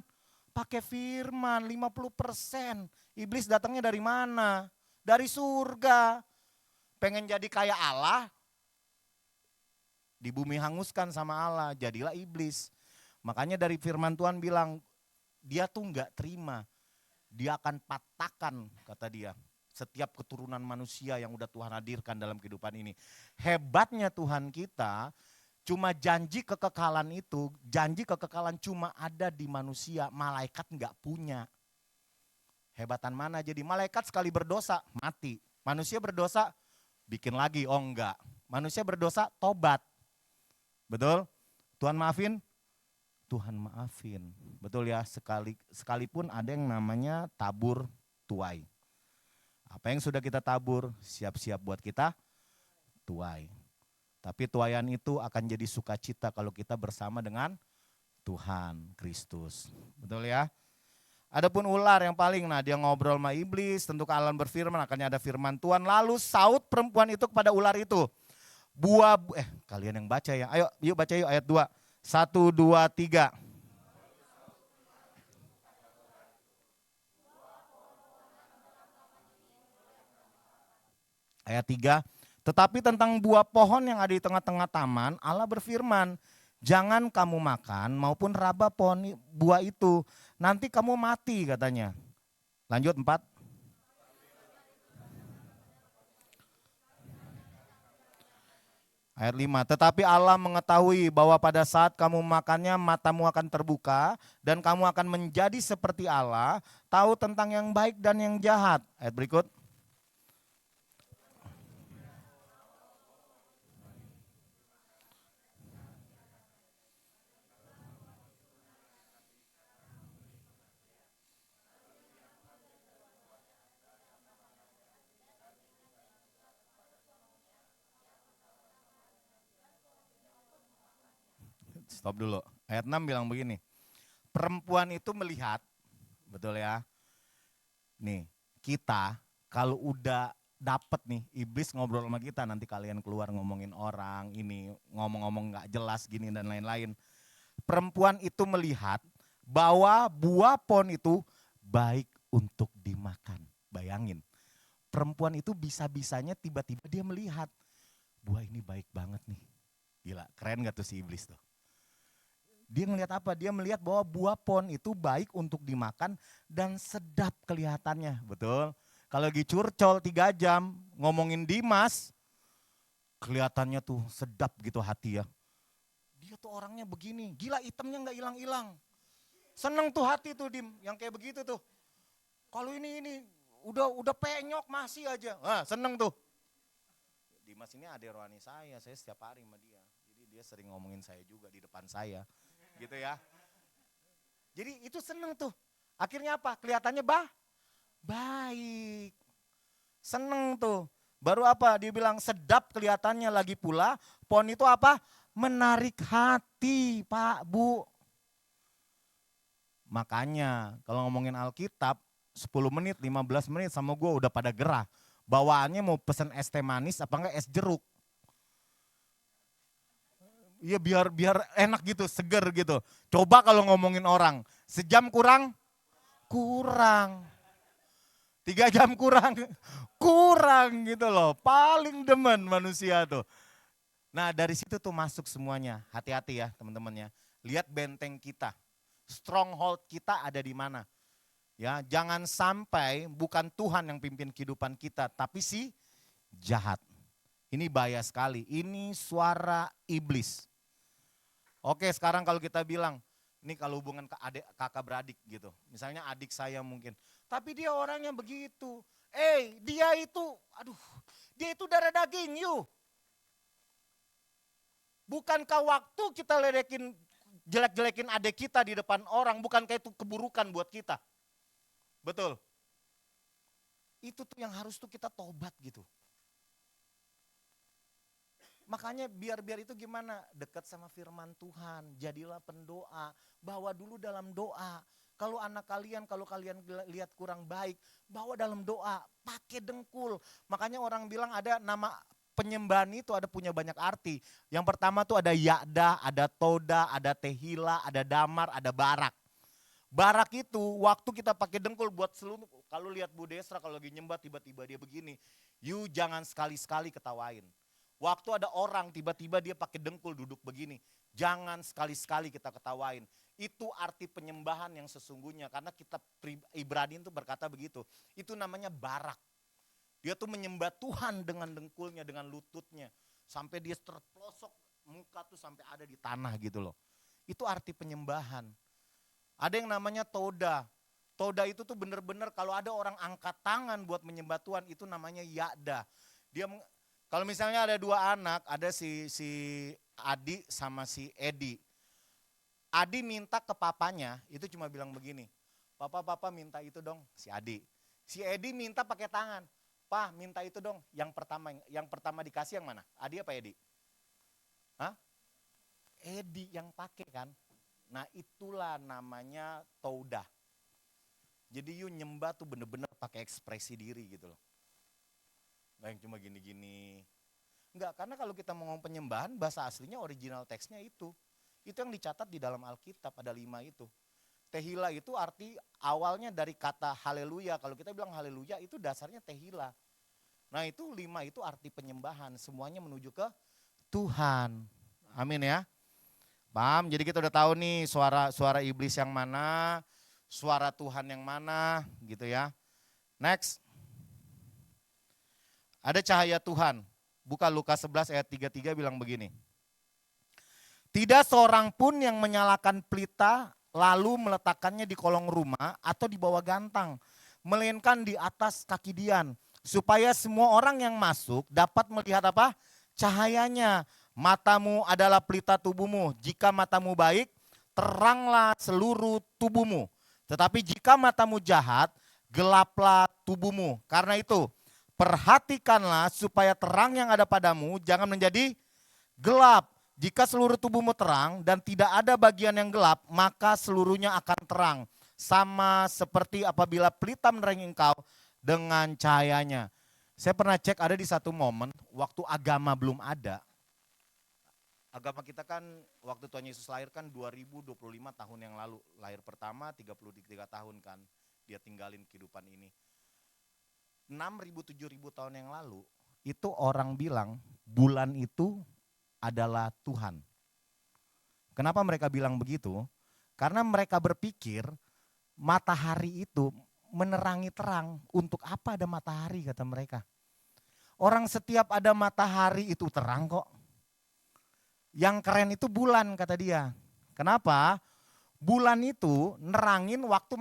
50%. Iblis datangnya dari mana? Dari surga. Pengen jadi kayak Allah, di bumi hanguskan sama Allah, jadilah iblis. Makanya dari firman Tuhan bilang, dia tuh enggak terima. Dia akan patahkan, kata dia, setiap keturunan manusia yang udah Tuhan hadirkan dalam kehidupan ini. Hebatnya Tuhan kita, cuma janji kekekalan itu, janji kekekalan cuma ada di manusia, malaikat enggak punya. Hebatan mana? Jadi malaikat sekali berdosa, mati. Manusia berdosa, bikin lagi, oh enggak. Manusia berdosa, tobat. Betul? Tuhan maafin? Tuhan maafin. Betul ya, sekalipun ada yang namanya tabur tuai. Apa yang sudah kita tabur, siap-siap buat kita tuai. Tapi tuaian itu akan jadi sukacita kalau kita bersama dengan Tuhan Kristus. Betul ya? Adapun ular yang paling, nah dia ngobrol sama iblis, tentu Allah berfirman, akannya ada firman Tuhan. Lalu saut perempuan itu kepada ular itu. Kalian yang baca ya, ayo yuk baca yuk ayat 2. 1, 2, 3. Ayat 3, tetapi tentang buah pohon yang ada di tengah-tengah taman, Allah berfirman, jangan kamu makan maupun raba pohon buah itu, nanti kamu mati katanya. Lanjut 4. Ayat 5, tetapi Allah mengetahui bahwa pada saat kamu makannya matamu akan terbuka dan kamu akan menjadi seperti Allah, tahu tentang yang baik dan yang jahat. Ayat berikut. Stop dulu. Ayat 6 bilang begini. Perempuan itu melihat, betul ya. Nih, kita kalau udah dapet nih iblis ngobrol sama kita, nanti kalian keluar ngomongin orang, ini ngomong-ngomong gak jelas gini dan lain-lain. Perempuan itu melihat bahwa buah pohon itu baik untuk dimakan. Bayangin, perempuan itu bisa-bisanya tiba-tiba dia melihat, buah ini baik banget nih. Gila, keren gak tuh si iblis tuh? Dia ngelihat apa? Dia melihat bahwa buah pohon itu baik untuk dimakan dan sedap kelihatannya, betul? Kalau lagi curcol 3 jam ngomongin Dimas, kelihatannya tuh sedap gitu hati ya. Dia tuh orangnya begini, gila hitamnya gak hilang-hilang. Seneng tuh hati tuh Dim, yang kayak begitu tuh. Kalau ini udah penyok masih aja, seneng tuh. Dimas ini adik rohani saya setiap hari sama dia. Jadi dia sering ngomongin saya juga di depan saya. Gitu ya. Jadi itu seneng tuh. Akhirnya apa? Kelihatannya baik. Seneng tuh. Baru apa? Dia bilang sedap kelihatannya, lagi pula pohon itu apa? Menarik hati, Pak, Bu. Makanya kalau ngomongin Alkitab 10 menit, 15 menit sama gue udah pada gerah. Bawaannya mau pesen es teh manis apa enggak es jeruk. Iya biar enak gitu, seger gitu. Coba kalau ngomongin orang, sejam kurang. 3 jam kurang gitu loh. Paling demen manusia tuh. Nah dari situ tuh masuk semuanya. Hati-hati ya teman-teman ya. Lihat benteng kita, stronghold kita ada di mana. Ya, jangan sampai bukan Tuhan yang pimpin kehidupan kita, tapi si jahat. Ini bahaya sekali, ini suara iblis. Oke, sekarang kalau kita bilang, ini kalau hubungan kakak beradik gitu. Misalnya adik saya mungkin, tapi dia orangnya begitu. Dia itu darah daging, Bukankah waktu kita jelek-jelekin adik kita di depan orang, bukankah itu keburukan buat kita? Betul. Itu tuh yang harus tuh kita tobat gitu. Makanya biar itu gimana? Dekat sama firman Tuhan, jadilah pendoa, bawa dulu dalam doa. Kalau anak kalian, kalau kalian lihat kurang baik, bawa dalam doa, pakai dengkul. Makanya orang bilang ada nama penyembahan itu ada punya banyak arti. Yang pertama tuh ada Ya'da, ada Toda, ada Tehila, ada Damar, ada Barak. Barak itu waktu kita pakai dengkul buat seluruh, kalau lihat Bu Desra kalau lagi nyembah tiba-tiba dia begini, jangan sekali-sekali ketawain. Waktu ada orang tiba-tiba dia pakai dengkul duduk begini, jangan sekali-sekali kita ketawain. Itu arti penyembahan yang sesungguhnya, karena kitab Ibrani itu berkata begitu. Itu namanya Barak. Dia tuh menyembah Tuhan dengan dengkulnya, dengan lututnya. Sampai dia terpelosok, muka tuh sampai ada di tanah gitu loh. Itu arti penyembahan. Ada yang namanya Toda. Toda itu tuh bener-bener kalau ada orang angkat tangan buat menyembah Tuhan, itu namanya Ya'da. Kalau misalnya ada 2 anak, ada si Adi sama si Edi. Adi minta ke papanya, itu cuma bilang begini, Papa minta itu dong, si Adi. Si Edi minta pakai tangan, Pa minta itu dong, yang pertama dikasih yang mana? Adi apa Edi? Edi yang pakai kan. Nah itulah namanya Toda. Jadi nyembah tuh bener-bener pakai ekspresi diri gitu loh. Nggak yang cuma gini-gini. Enggak, karena kalau kita mau ngomong penyembahan, bahasa aslinya original teksnya itu. Itu yang dicatat di dalam Alkitab, ada 5 itu. Tehila itu arti awalnya dari kata haleluya. Kalau kita bilang haleluya itu dasarnya tehila. Nah itu 5 itu arti penyembahan. Semuanya menuju ke Tuhan. Amin ya. Paham? Jadi kita udah tahu nih suara iblis yang mana, suara Tuhan yang mana gitu ya. Next. Ada cahaya Tuhan. Buka Lukas 11 ayat 33 bilang begini. Tidak seorang pun yang menyalakan pelita lalu meletakkannya di kolong rumah atau di bawah gantang. Melainkan di atas kaki dian. Supaya semua orang yang masuk dapat melihat apa? Cahayanya. Matamu adalah pelita tubuhmu. Jika matamu baik, teranglah seluruh tubuhmu. Tetapi jika matamu jahat, gelaplah tubuhmu. Karena itu, perhatikanlah supaya terang yang ada padamu jangan menjadi gelap. Jika seluruh tubuhmu terang dan tidak ada bagian yang gelap, maka seluruhnya akan terang. Sama seperti apabila pelita menerangi engkau dengan cahayanya. Saya pernah cek ada di satu momen waktu agama belum ada. Agama kita kan waktu Tuhan Yesus lahir kan 2025 tahun yang lalu. Lahir pertama 33 tahun kan dia tinggalin kehidupan ini. 6.000-7.000 tahun yang lalu itu orang bilang bulan itu adalah Tuhan. Kenapa mereka bilang begitu? Karena mereka berpikir matahari itu menerangi terang. Untuk apa ada matahari kata mereka? Orang setiap ada matahari itu terang kok. Yang keren itu bulan kata dia. Kenapa? Bulan itu nerangin waktu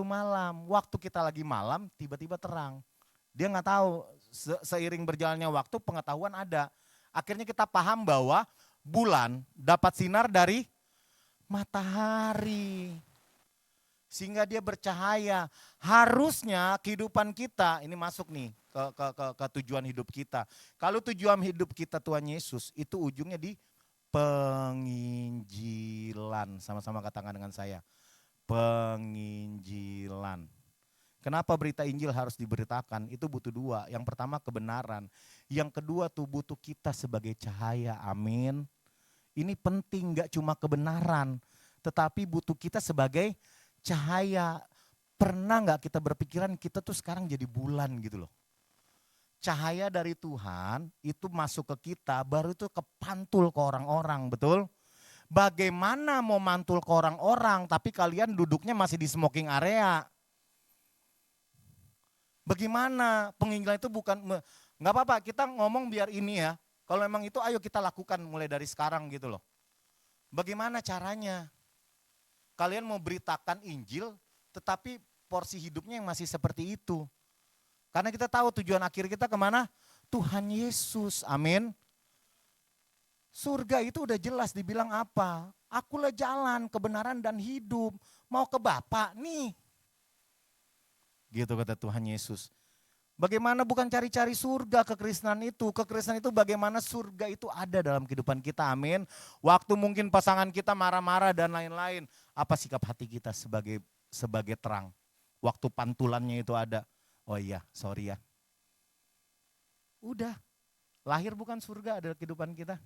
malam. Waktu kita lagi malam tiba-tiba terang. Dia nggak tahu seiring berjalannya waktu pengetahuan ada. Akhirnya kita paham bahwa bulan dapat sinar dari matahari. Sehingga dia bercahaya. Harusnya kehidupan kita, ini masuk nih ke tujuan hidup kita. Kalau tujuan hidup kita Tuhan Yesus, itu ujungnya di penginjilan. Sama-sama katakan dengan saya. Penginjilan. Kenapa berita Injil harus diberitakan? Itu butuh dua. Yang pertama kebenaran. Yang kedua tuh butuh kita sebagai cahaya. Amin. Ini penting, gak cuma kebenaran. Tetapi butuh kita sebagai cahaya. Pernah gak kita berpikiran kita tuh sekarang jadi bulan gitu loh. Cahaya dari Tuhan itu masuk ke kita baru itu kepantul ke orang-orang, betul? Bagaimana mau mantul ke orang-orang tapi kalian duduknya masih di smoking area? Bagaimana penginjilan itu bukan, nggak apa-apa kita ngomong biar ini ya. Kalau memang itu ayo kita lakukan mulai dari sekarang gitu loh. Bagaimana caranya? Kalian mau beritakan Injil tetapi porsi hidupnya yang masih seperti itu. Karena kita tahu tujuan akhir kita kemana? Tuhan Yesus, amin. Surga itu udah jelas dibilang apa? Akulah jalan, kebenaran dan hidup. Mau ke Bapa nih. Gitu kata Tuhan Yesus. Bagaimana bukan cari-cari surga kekristenan itu. Kekristenan itu bagaimana surga itu ada dalam kehidupan kita, amin. Waktu mungkin pasangan kita marah-marah dan lain-lain. Apa sikap hati kita sebagai terang. Waktu pantulannya itu ada. Oh iya, sorry ya. Udah, lahir bukan surga ada kehidupan kita.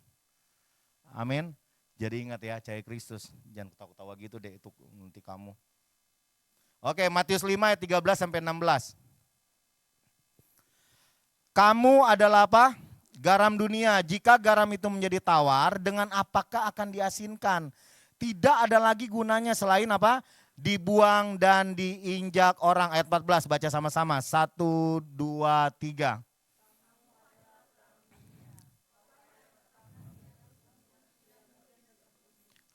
Amin. Jadi ingat ya, cahaya Kristus. Jangan ketawa-ketawa gitu deh, itu nanti kamu. Oke, Matius 5 ayat 13 sampai 16. Kamu adalah apa? Garam dunia. Jika garam itu menjadi tawar, dengan apakah akan diasinkan? Tidak ada lagi gunanya selain apa? Dibuang dan diinjak orang. Ayat 14, baca sama-sama. 1, 2, 3.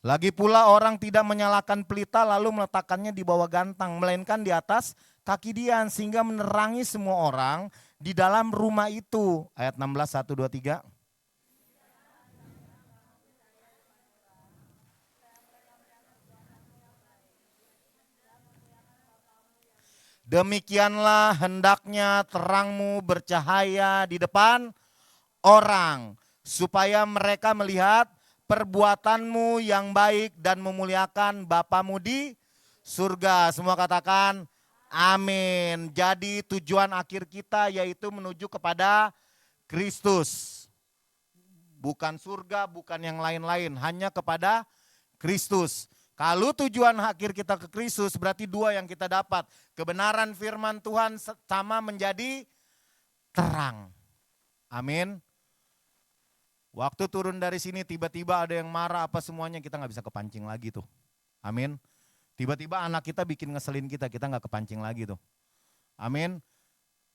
Lagi pula orang tidak menyalakan pelita lalu meletakkannya di bawah gantang, melainkan di atas kaki dian sehingga menerangi semua orang di dalam rumah itu. Ayat 16, 1, 2, 3. Demikianlah hendaknya terangmu bercahaya di depan orang, supaya mereka melihat perbuatanmu yang baik dan memuliakan Bapamu di surga. Semua katakan amin. Jadi tujuan akhir kita yaitu menuju kepada Kristus. Bukan surga, bukan yang lain-lain, hanya kepada Kristus. Kalau tujuan akhir kita ke Kristus berarti dua yang kita dapat. Kebenaran firman Tuhan sama menjadi terang. Amin. Waktu turun dari sini tiba-tiba ada yang marah apa semuanya kita gak bisa kepancing lagi tuh. Amin. Tiba-tiba anak kita bikin ngeselin kita gak kepancing lagi tuh. Amin.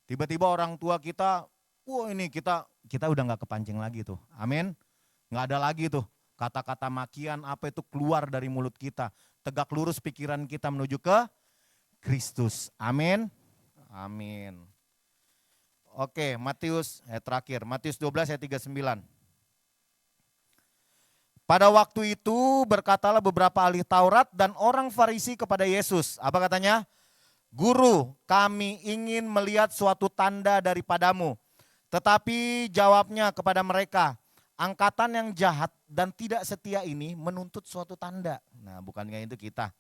Tiba-tiba orang tua kita, wah ini kita udah gak kepancing lagi tuh. Amin. Gak ada lagi tuh kata-kata makian apa itu keluar dari mulut kita. Tegak lurus pikiran kita menuju ke Kristus. Amin. Amin. Oke, Matius terakhir. Matius 12 ayat 39. Pada waktu itu berkatalah beberapa ahli Taurat dan orang Farisi kepada Yesus. Apa katanya? Guru, kami ingin melihat suatu tanda daripadamu. Tetapi jawabnya kepada mereka, Angkatan yang jahat dan tidak setia ini menuntut suatu tanda. Nah, bukannya itu kita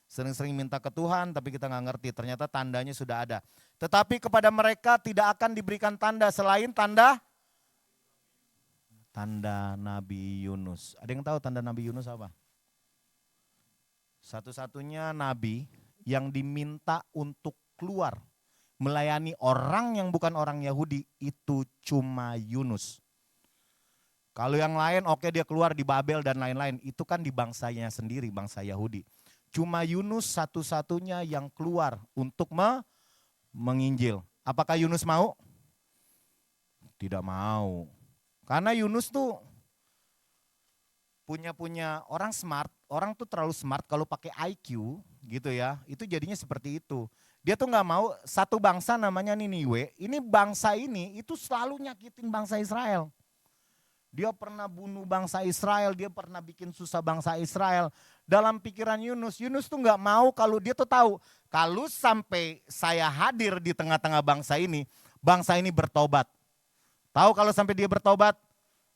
sering-sering minta ke Tuhan tapi kita nggak ngerti, ternyata tandanya sudah ada. Tetapi kepada mereka tidak akan diberikan tanda selain tanda Nabi Yunus. Ada yang tahu tanda Nabi Yunus apa? Satu-satunya nabi yang diminta untuk keluar melayani orang yang bukan orang Yahudi itu cuma Yunus. Kalau yang lain oke dia keluar di Babel dan lain-lain, itu kan di bangsanya sendiri, bangsa Yahudi. Cuma Yunus satu-satunya yang keluar untuk menginjil. Apakah Yunus mau? Tidak mau. Karena Yunus tuh punya orang smart, orang tuh terlalu smart kalau pakai IQ gitu ya, itu jadinya seperti itu. Dia tuh nggak mau satu bangsa namanya Niniwe, ini bangsa ini itu selalu nyakitin bangsa Israel. Dia pernah bunuh bangsa Israel, dia pernah bikin susah bangsa Israel. Dalam pikiran Yunus tuh nggak mau kalau dia tuh tahu, kalau sampai saya hadir di tengah-tengah bangsa ini bertobat. Tahu kalau sampai dia bertobat,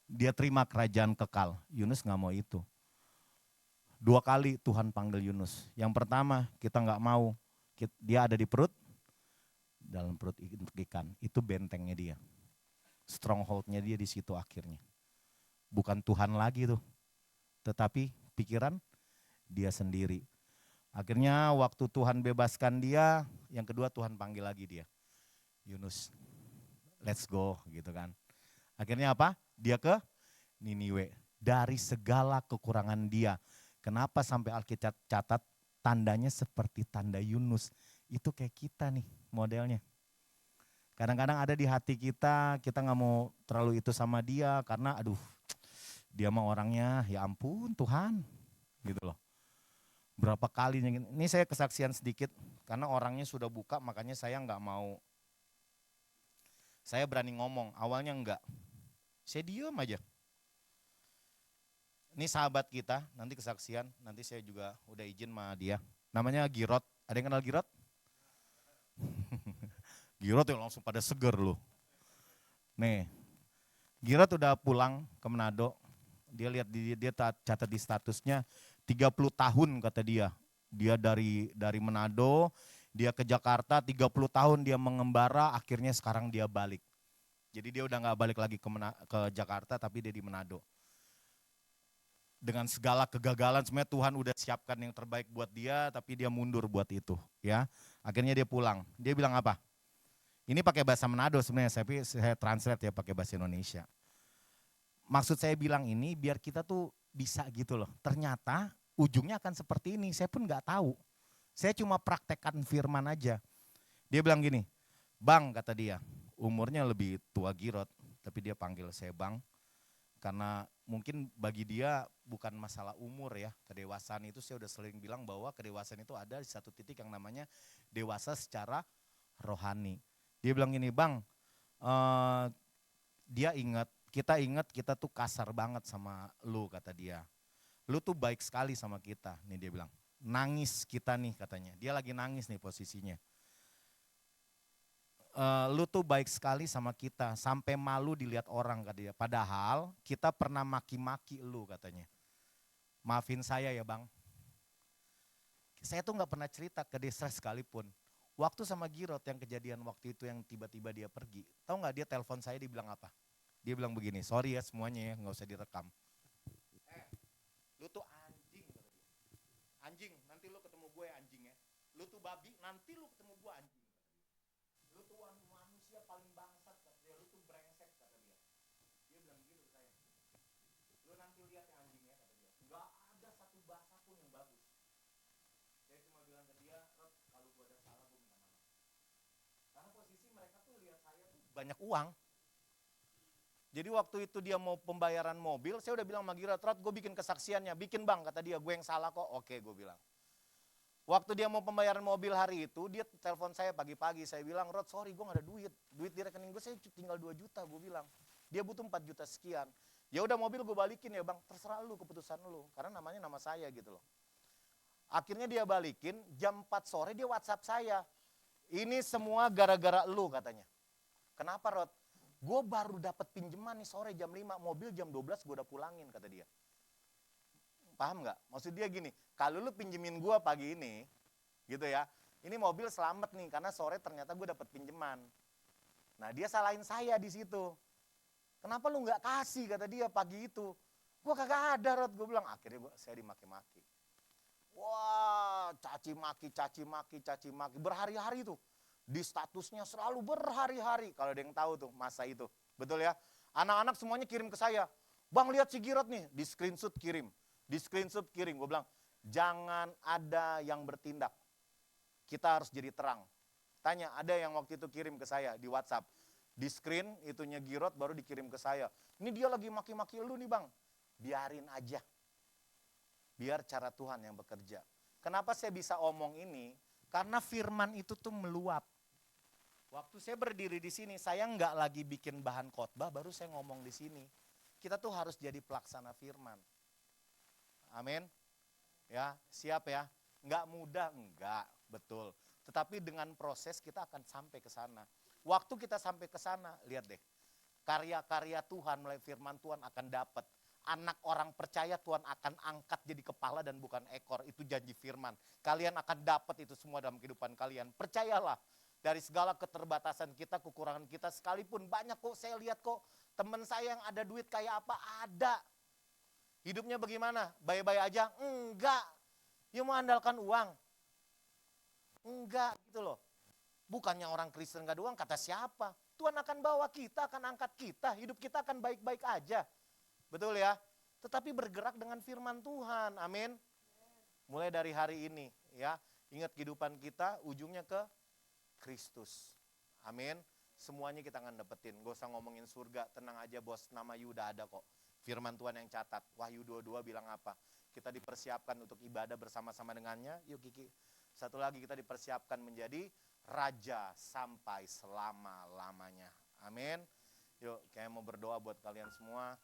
dia terima kerajaan kekal. Yunus nggak mau itu. 2 kali Tuhan panggil Yunus. Yang pertama kita nggak mau, dia ada di perut, dalam perut ikan. Itu bentengnya dia. Strongholdnya dia di situ akhirnya. Bukan Tuhan lagi tuh, tetapi pikiran dia sendiri. Akhirnya waktu Tuhan bebaskan dia, yang kedua Tuhan panggil lagi dia. Yunus, let's go gitu kan. Akhirnya apa? Dia ke Niniwe. Dari segala kekurangan dia. Kenapa sampai Alkitab catat tandanya seperti tanda Yunus. Itu kayak kita nih modelnya. Kadang-kadang ada di hati kita nggak mau terlalu itu sama dia karena aduh dia mah orangnya ya ampun Tuhan gitu loh. Berapa kali, ini saya kesaksian sedikit karena orangnya sudah buka makanya saya nggak mau. Saya berani ngomong, awalnya enggak. Saya diem aja. Ini sahabat kita, nanti kesaksian, nanti saya juga udah izin sama dia. Namanya Girot, ada yang kenal Girot? Girot yang langsung pada seger loh. Nih, Girot udah pulang ke Manado. Dia lihat dia catat di statusnya 30 tahun kata dia. Dia dari Manado, dia ke Jakarta 30 tahun dia mengembara, akhirnya sekarang dia balik. Jadi dia udah gak balik lagi ke Jakarta tapi dia di Manado. Dengan segala kegagalan sebenarnya Tuhan udah siapkan yang terbaik buat dia tapi dia mundur buat itu ya. Akhirnya dia pulang. Dia bilang apa? Ini pakai bahasa Manado sebenarnya, tapi saya translate ya pakai bahasa Indonesia. Maksud saya bilang ini biar kita tuh bisa gitu loh. Ternyata ujungnya akan seperti ini, saya pun gak tahu. Saya cuma praktekkan firman aja. Dia bilang gini, Bang kata dia, umurnya lebih tua Girot, tapi dia panggil saya Bang. Karena mungkin bagi dia bukan masalah umur ya, kedewasaan itu saya udah sering bilang bahwa kedewasaan itu ada di satu titik yang namanya dewasa secara rohani. Dia bilang gini, Bang, kita ingat kita tuh kasar banget sama lu kata dia. Lu tuh baik sekali sama kita, nih dia bilang. Nangis kita nih katanya, dia lagi nangis nih posisinya. Lu tuh baik sekali sama kita, sampai malu dilihat orang kata dia. Padahal kita pernah maki-maki lu katanya. Maafin saya ya Bang. Saya tuh gak pernah cerita ke desa sekalipun. Waktu sama Girot yang kejadian waktu itu yang tiba-tiba dia pergi. Tahu gak dia telepon saya dia bilang apa? Dia bilang begini, sorry ya semuanya ya gak usah direkam. Lu tuh anjing kata dia. Anjing, nanti lu ketemu gue anjing ya. Lu tuh babi, nanti lu ketemu gue anjing. Lu tuh manusia paling bangsat kata dia, lu tuh brengsek kata dia. Dia bilang gitu ke saya. Lu nanti lihat ya anjing ya kata dia. Gak ada satu bahasa pun yang bagus. Saya cuma bilang ke dia, Rod, kalau gue ada salah gue minta maaf. Karena posisi mereka tuh lihat saya tuh banyak uang. Jadi waktu itu dia mau pembayaran mobil, saya udah bilang sama Girot, Rod gue bikin kesaksiannya, bikin Bang kata dia, gue yang salah kok, oke gue bilang. Waktu dia mau pembayaran mobil hari itu, dia telepon saya pagi-pagi, saya bilang, Rod sorry gue gak ada duit di rekening gue saya tinggal 2 juta gue bilang. Dia butuh 4 juta sekian. Ya udah mobil gue balikin ya Bang, terserah lu keputusan lu, karena namanya nama saya gitu loh. Akhirnya dia balikin, jam 4 sore dia WhatsApp saya. Ini semua gara-gara lu katanya. Kenapa Rod? Gue baru dapat pinjaman nih sore jam 5, mobil jam 12 gue udah pulangin, kata dia. Paham nggak? Maksud dia gini, kalau lu pinjemin gue pagi ini, gitu ya, ini mobil selamat nih, karena sore ternyata gue dapat pinjaman. Nah dia salahin saya di situ. Kenapa lu nggak kasih, kata dia pagi itu. Gue kagak ada, Rod. Gue bilang, akhirnya saya dimaki-maki. Wah, caci maki, berhari-hari tuh. Di statusnya selalu berhari-hari. Kalau ada yang tahu tuh masa itu. Betul ya? Anak-anak semuanya kirim ke saya. Bang lihat si Girat nih, di screenshot kirim. Di screenshot kirim. Gue bilang, jangan ada yang bertindak. Kita harus jadi terang. Tanya, ada yang waktu itu kirim ke saya di WhatsApp. Di screen itunya Girat baru dikirim ke saya. Ini dia lagi maki-maki lu nih bang. Biarin aja. Biar cara Tuhan yang bekerja. Kenapa saya bisa omong ini? Karena firman itu tuh meluap. Waktu saya berdiri di sini, saya nggak lagi bikin bahan khotbah, baru saya ngomong di sini. Kita tuh harus jadi pelaksana firman. Amin. Ya, siap ya. Nggak mudah, enggak, betul. Tetapi dengan proses kita akan sampai ke sana. Waktu kita sampai ke sana, lihat deh. Karya-karya Tuhan melalui firman Tuhan akan dapat. Anak orang percaya Tuhan akan angkat jadi kepala dan bukan ekor. Itu janji firman. Kalian akan dapat itu semua dalam kehidupan kalian. Percayalah. Dari segala keterbatasan kita, kekurangan kita, sekalipun banyak kok, saya lihat kok, teman saya yang ada duit kayak apa, ada. Hidupnya bagaimana? Baik-baik aja? Enggak. Dia mau andalkan uang? Enggak gitu loh. Bukannya orang Kristen gak ada uang, kata siapa? Tuhan akan bawa kita, akan angkat kita, hidup kita akan baik-baik aja. Betul ya? Tetapi bergerak dengan firman Tuhan, amin. Mulai dari hari ini ya, ingat kehidupan kita ujungnya ke Kristus. Amin. Semuanya kita akan dapetin. Gak usah ngomongin surga, tenang aja bos, nama Yuda ada kok. Firman Tuhan yang catat. Wahyu 22 bilang apa? Kita dipersiapkan untuk ibadah bersama-sama dengannya. Yuk Kiki. Satu lagi, kita dipersiapkan menjadi raja sampai selama-lamanya. Amin. Yuk, kayak mau berdoa buat kalian semua.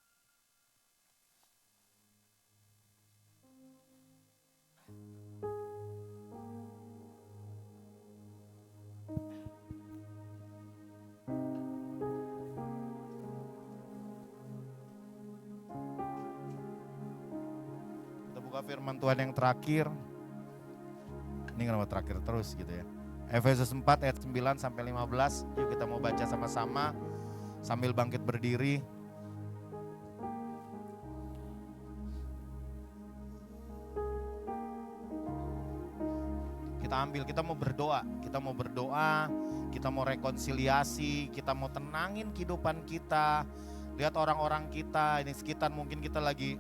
Firman Tuhan yang terakhir. Ini kenapa terakhir terus gitu ya. Efesus 4 ayat 9 sampai 15. Yuk kita mau baca sama-sama sambil bangkit berdiri. Kita ambil, kita mau berdoa, kita mau rekonsiliasi, kita mau tenangin kehidupan kita. Lihat orang-orang kita, ini sekitar mungkin kita lagi,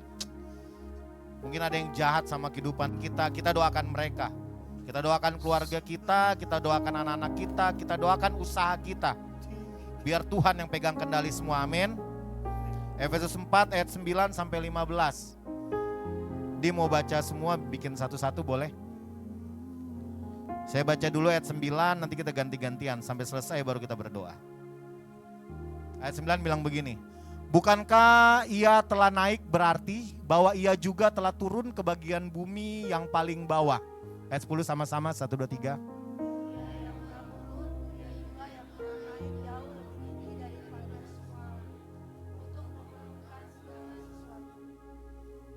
mungkin ada yang jahat sama kehidupan kita, kita doakan mereka. Kita doakan keluarga kita doakan anak-anak kita doakan usaha kita. Biar Tuhan yang pegang kendali semua, amin. Efesus 4 ayat 9 sampai 15. Dia mau baca semua, bikin satu-satu boleh? Saya baca dulu ayat 9, nanti kita ganti-gantian sampai selesai baru kita berdoa. Ayat 9 bilang begini. Bukankah ia telah naik berarti bahwa ia juga telah turun ke bagian bumi yang paling bawah. Ayat 10 sama-sama, 1, 2, 3.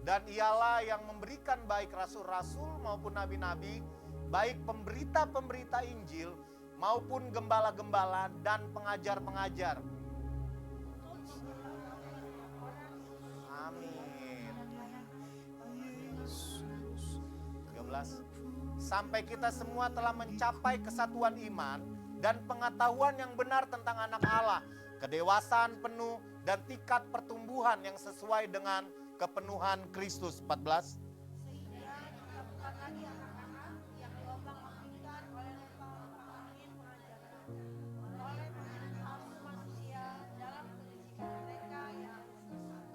Dan ialah yang memberikan baik rasul-rasul maupun nabi-nabi, baik pemberita-pemberita Injil maupun gembala-gembala dan pengajar-pengajar. Amin. 13. Sampai kita semua telah mencapai kesatuan iman dan pengetahuan yang benar tentang anak Allah, kedewasaan penuh dan tingkat pertumbuhan yang sesuai dengan kepenuhan Kristus. 14.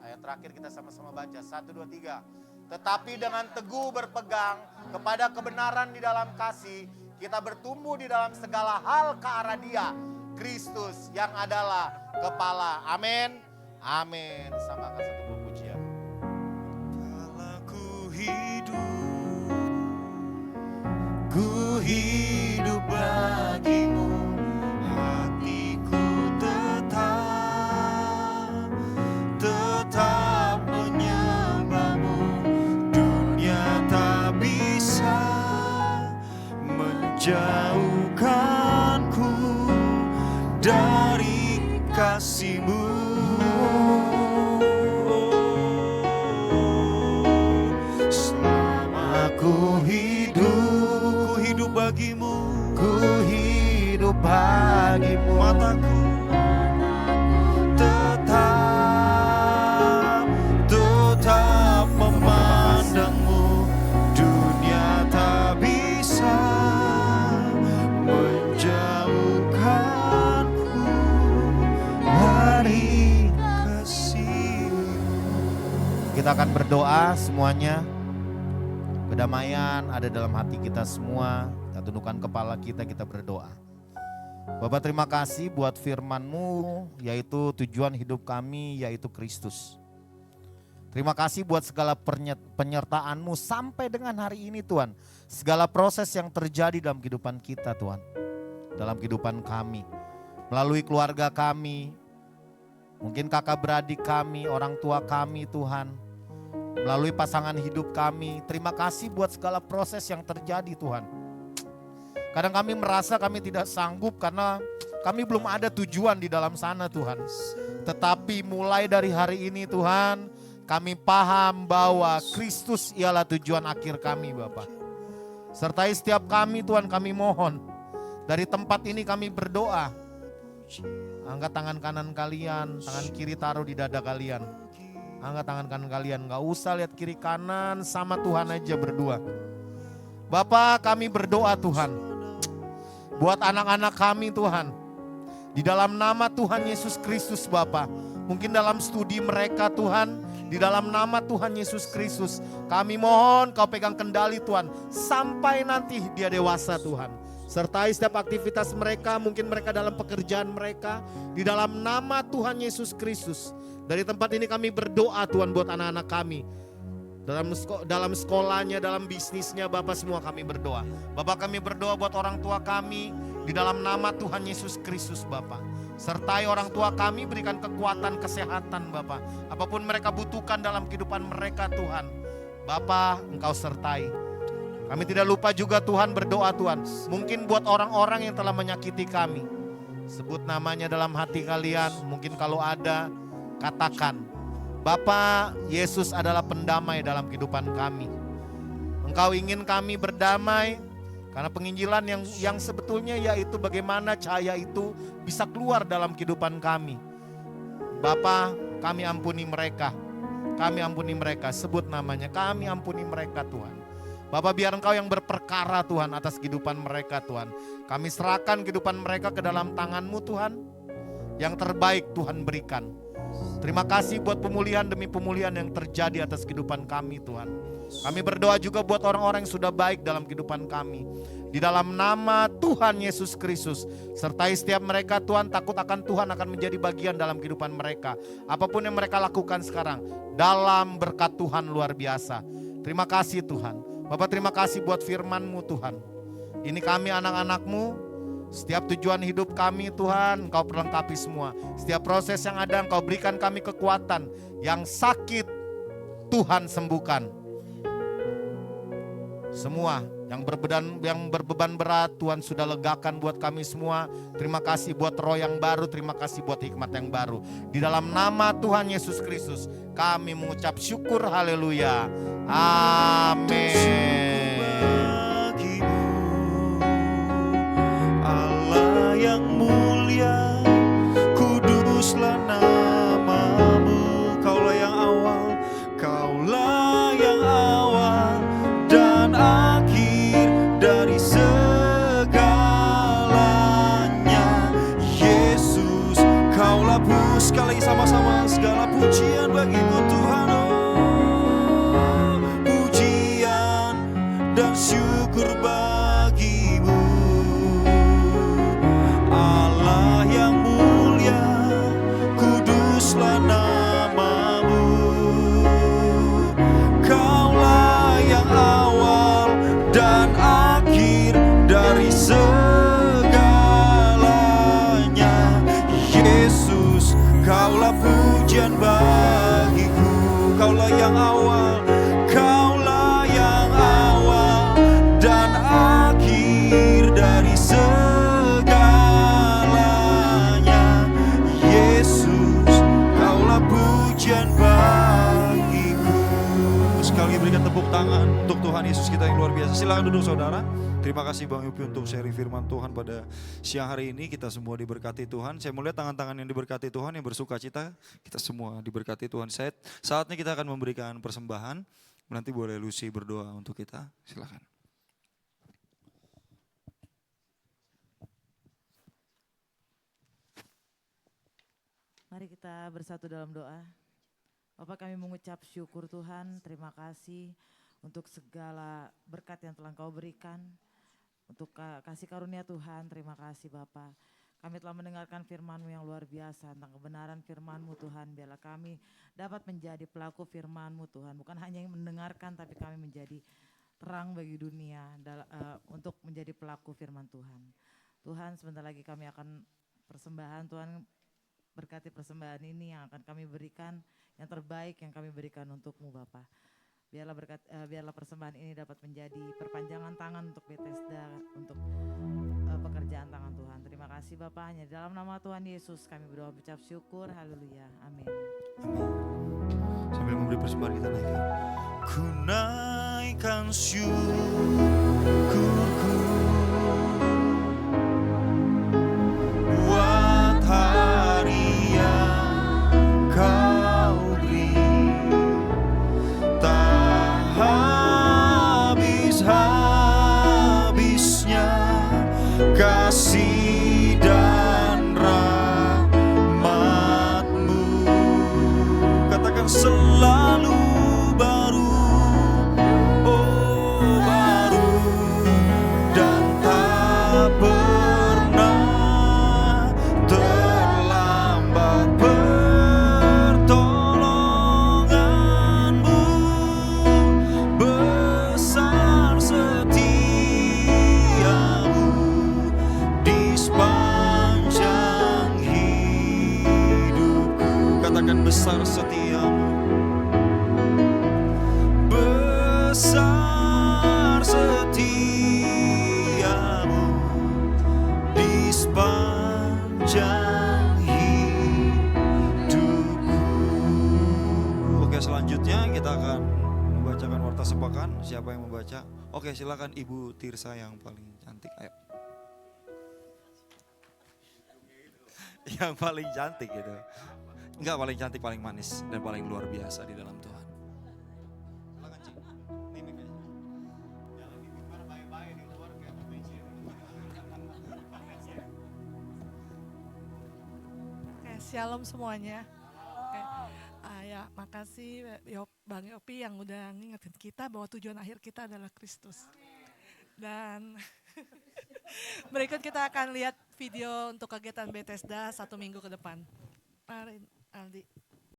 Ayat terakhir kita sama-sama baca, 1, 2, 3. Tetapi dengan teguh berpegang kepada kebenaran di dalam kasih, kita bertumbuh di dalam segala hal ke arah Dia, Kristus yang adalah kepala. Amin. Amin. Samakan satu pujian. Kala ku hidup bagimu, hatiku tetap menjauhkanku dari kasih-Mu. Selama ku hidup bagimu, ku hidup bagimu. mataku tetap memandangmu. Dunia tak bisa menjauhkanku dari kasih-Mu. Kita akan berdoa semuanya. Kedamaian ada dalam hati kita semua. Kita tundukkan kepala kita berdoa. Bapak, terima kasih buat firman-Mu, yaitu tujuan hidup kami, yaitu Kristus. Terima kasih buat segala penyertaan-Mu sampai dengan hari ini Tuhan. Segala proses yang terjadi dalam kehidupan kita Tuhan. Dalam kehidupan kami. Melalui keluarga kami. Mungkin kakak beradik kami, orang tua kami Tuhan. Melalui pasangan hidup kami. Terima kasih buat segala proses yang terjadi Tuhan. Kadang kami merasa kami tidak sanggup karena kami belum ada tujuan di dalam sana Tuhan. Tetapi mulai dari hari ini Tuhan, kami paham bahwa Kristus ialah tujuan akhir kami Bapa. Sertai setiap kami Tuhan, kami mohon. Dari tempat ini kami berdoa. Angkat tangan kanan kalian, tangan kiri taruh di dada kalian. Angkat tangan kanan kalian, gak usah lihat kiri kanan, sama Tuhan aja berdua. Bapa, kami berdoa Tuhan. Buat anak-anak kami Tuhan. Di dalam nama Tuhan Yesus Kristus Bapa. Mungkin dalam studi mereka Tuhan. Di dalam nama Tuhan Yesus Kristus. Kami mohon Kau pegang kendali Tuhan. Sampai nanti dia dewasa Tuhan. Sertai setiap aktivitas mereka. Mungkin mereka dalam pekerjaan mereka. Di dalam nama Tuhan Yesus Kristus. Dari tempat ini kami berdoa Tuhan buat anak-anak kami. Dalam sekolahnya, dalam bisnisnya Bapak, semua kami berdoa. Bapak, kami berdoa buat orang tua kami di dalam nama Tuhan Yesus Kristus Bapak. Sertai orang tua kami, berikan kekuatan, kesehatan Bapak. Apapun mereka butuhkan dalam kehidupan mereka Tuhan. Bapak, Engkau sertai. Kami tidak lupa juga Tuhan berdoa Tuhan. Mungkin buat orang-orang yang telah menyakiti kami. Sebut namanya dalam hati kalian, mungkin kalau ada, katakan. Bapa, Yesus adalah pendamai dalam kehidupan kami. Engkau ingin kami berdamai karena penginjilan yang sebetulnya yaitu bagaimana cahaya itu bisa keluar dalam kehidupan kami. Bapa, kami ampuni mereka. Kami ampuni mereka, sebut namanya, kami ampuni mereka Tuhan. Bapa, biar Engkau yang berperkara Tuhan atas kehidupan mereka Tuhan. Kami serahkan kehidupan mereka ke dalam tangan-Mu Tuhan. Yang terbaik Tuhan berikan. Terima kasih buat pemulihan demi pemulihan yang terjadi atas kehidupan kami Tuhan. Kami berdoa juga buat orang-orang yang sudah baik dalam kehidupan kami. Di dalam nama Tuhan Yesus Kristus. Sertai setiap mereka Tuhan, takut akan Tuhan akan menjadi bagian dalam kehidupan mereka. Apapun yang mereka lakukan sekarang, dalam berkat Tuhan luar biasa. Terima kasih Tuhan. Bapak, terima kasih buat firman-Mu Tuhan. Ini kami anak-anak-Mu. Setiap tujuan hidup kami Tuhan, Engkau perlengkapi semua. Setiap proses yang ada, Engkau berikan kami kekuatan. Yang sakit, Tuhan sembuhkan. Semua yang berbeban berat, Tuhan sudah legakan buat kami semua. Terima kasih buat roh yang baru, terima kasih buat hikmat yang baru. Di dalam nama Tuhan Yesus Kristus, kami mengucap syukur, haleluya. Amin. Yang mulia, kuduslah nama-Mu. Kaulah yang awal, Kaulah yang awal dan akhir dari segalanya. Yesus, Kaulah sekali lagi sama-sama, segala pujian bagi-Mu Tuhan. Oh, pujian dan syukur bagi-Mu. Allah dari segalanya. Yesus, Kaulah pujian bagiku. Sekali lagi berikan tepuk tangan untuk Tuhan Yesus kita yang luar biasa. Silakan duduk saudara. Terima kasih Bang Yupi untuk sharing firman Tuhan pada siang hari ini. Kita semua diberkati Tuhan. Saya melihat tangan-tangan yang diberkati Tuhan, yang bersuka cita. Kita semua diberkati Tuhan. Saatnya kita akan memberikan persembahan. Nanti boleh Lucy berdoa untuk kita. Silakan. Mari kita bersatu dalam doa. Bapak, kami mengucap syukur Tuhan, terima kasih untuk segala berkat yang telah Engkau berikan. Untuk kasih karunia Tuhan, terima kasih Bapak. Kami telah mendengarkan firman-Mu yang luar biasa tentang kebenaran firman-Mu Tuhan. Biarlah kami dapat menjadi pelaku firman-Mu Tuhan. Bukan hanya yang mendengarkan, tapi kami menjadi terang bagi dunia untuk menjadi pelaku firman Tuhan. Tuhan, sebentar lagi kami akan persembahan. Tuhan, berkati persembahan ini yang akan kami berikan, yang terbaik yang kami berikan untuk-Mu Bapak. Biarlah persembahan ini dapat menjadi perpanjangan tangan untuk Bethesda, untuk pekerjaan tangan Tuhan. Terima kasih Bapak, hanya dalam nama Tuhan Yesus kami berdoa berucap syukur. Haleluya, amin. Sambil memberi persembahan kita naikkan. Ku naikkan syukurku buat hari yang Kau beri. Tak habis-habisnya kasih dan rahmat-Mu. Katakan selalu baru, oh baru, dan tak pernah terlambat pertolongan-Mu. Besar setiamu di sepanjang hidupku. Katakan besar setiamu. Besar setiamu di sepanjang hidupku. Oke, selanjutnya kita akan membacakan warta sepakan. Siapa yang membaca? Oke, silakan Ibu Tirsa yang paling cantik. Ayo. Yang paling cantik gitu. Enggak, paling cantik, paling manis, dan paling luar biasa di dalam Tuhan. Silakan, Cik. Mimik aja. Oke, shalom semuanya. Oke, ya makasih Bang Yopi yang udah ngingetin kita bahwa tujuan akhir kita adalah Kristus. Dan berikut kita akan lihat video untuk kegiatan Bethesda 1 minggu ke depan. Mari Aldi.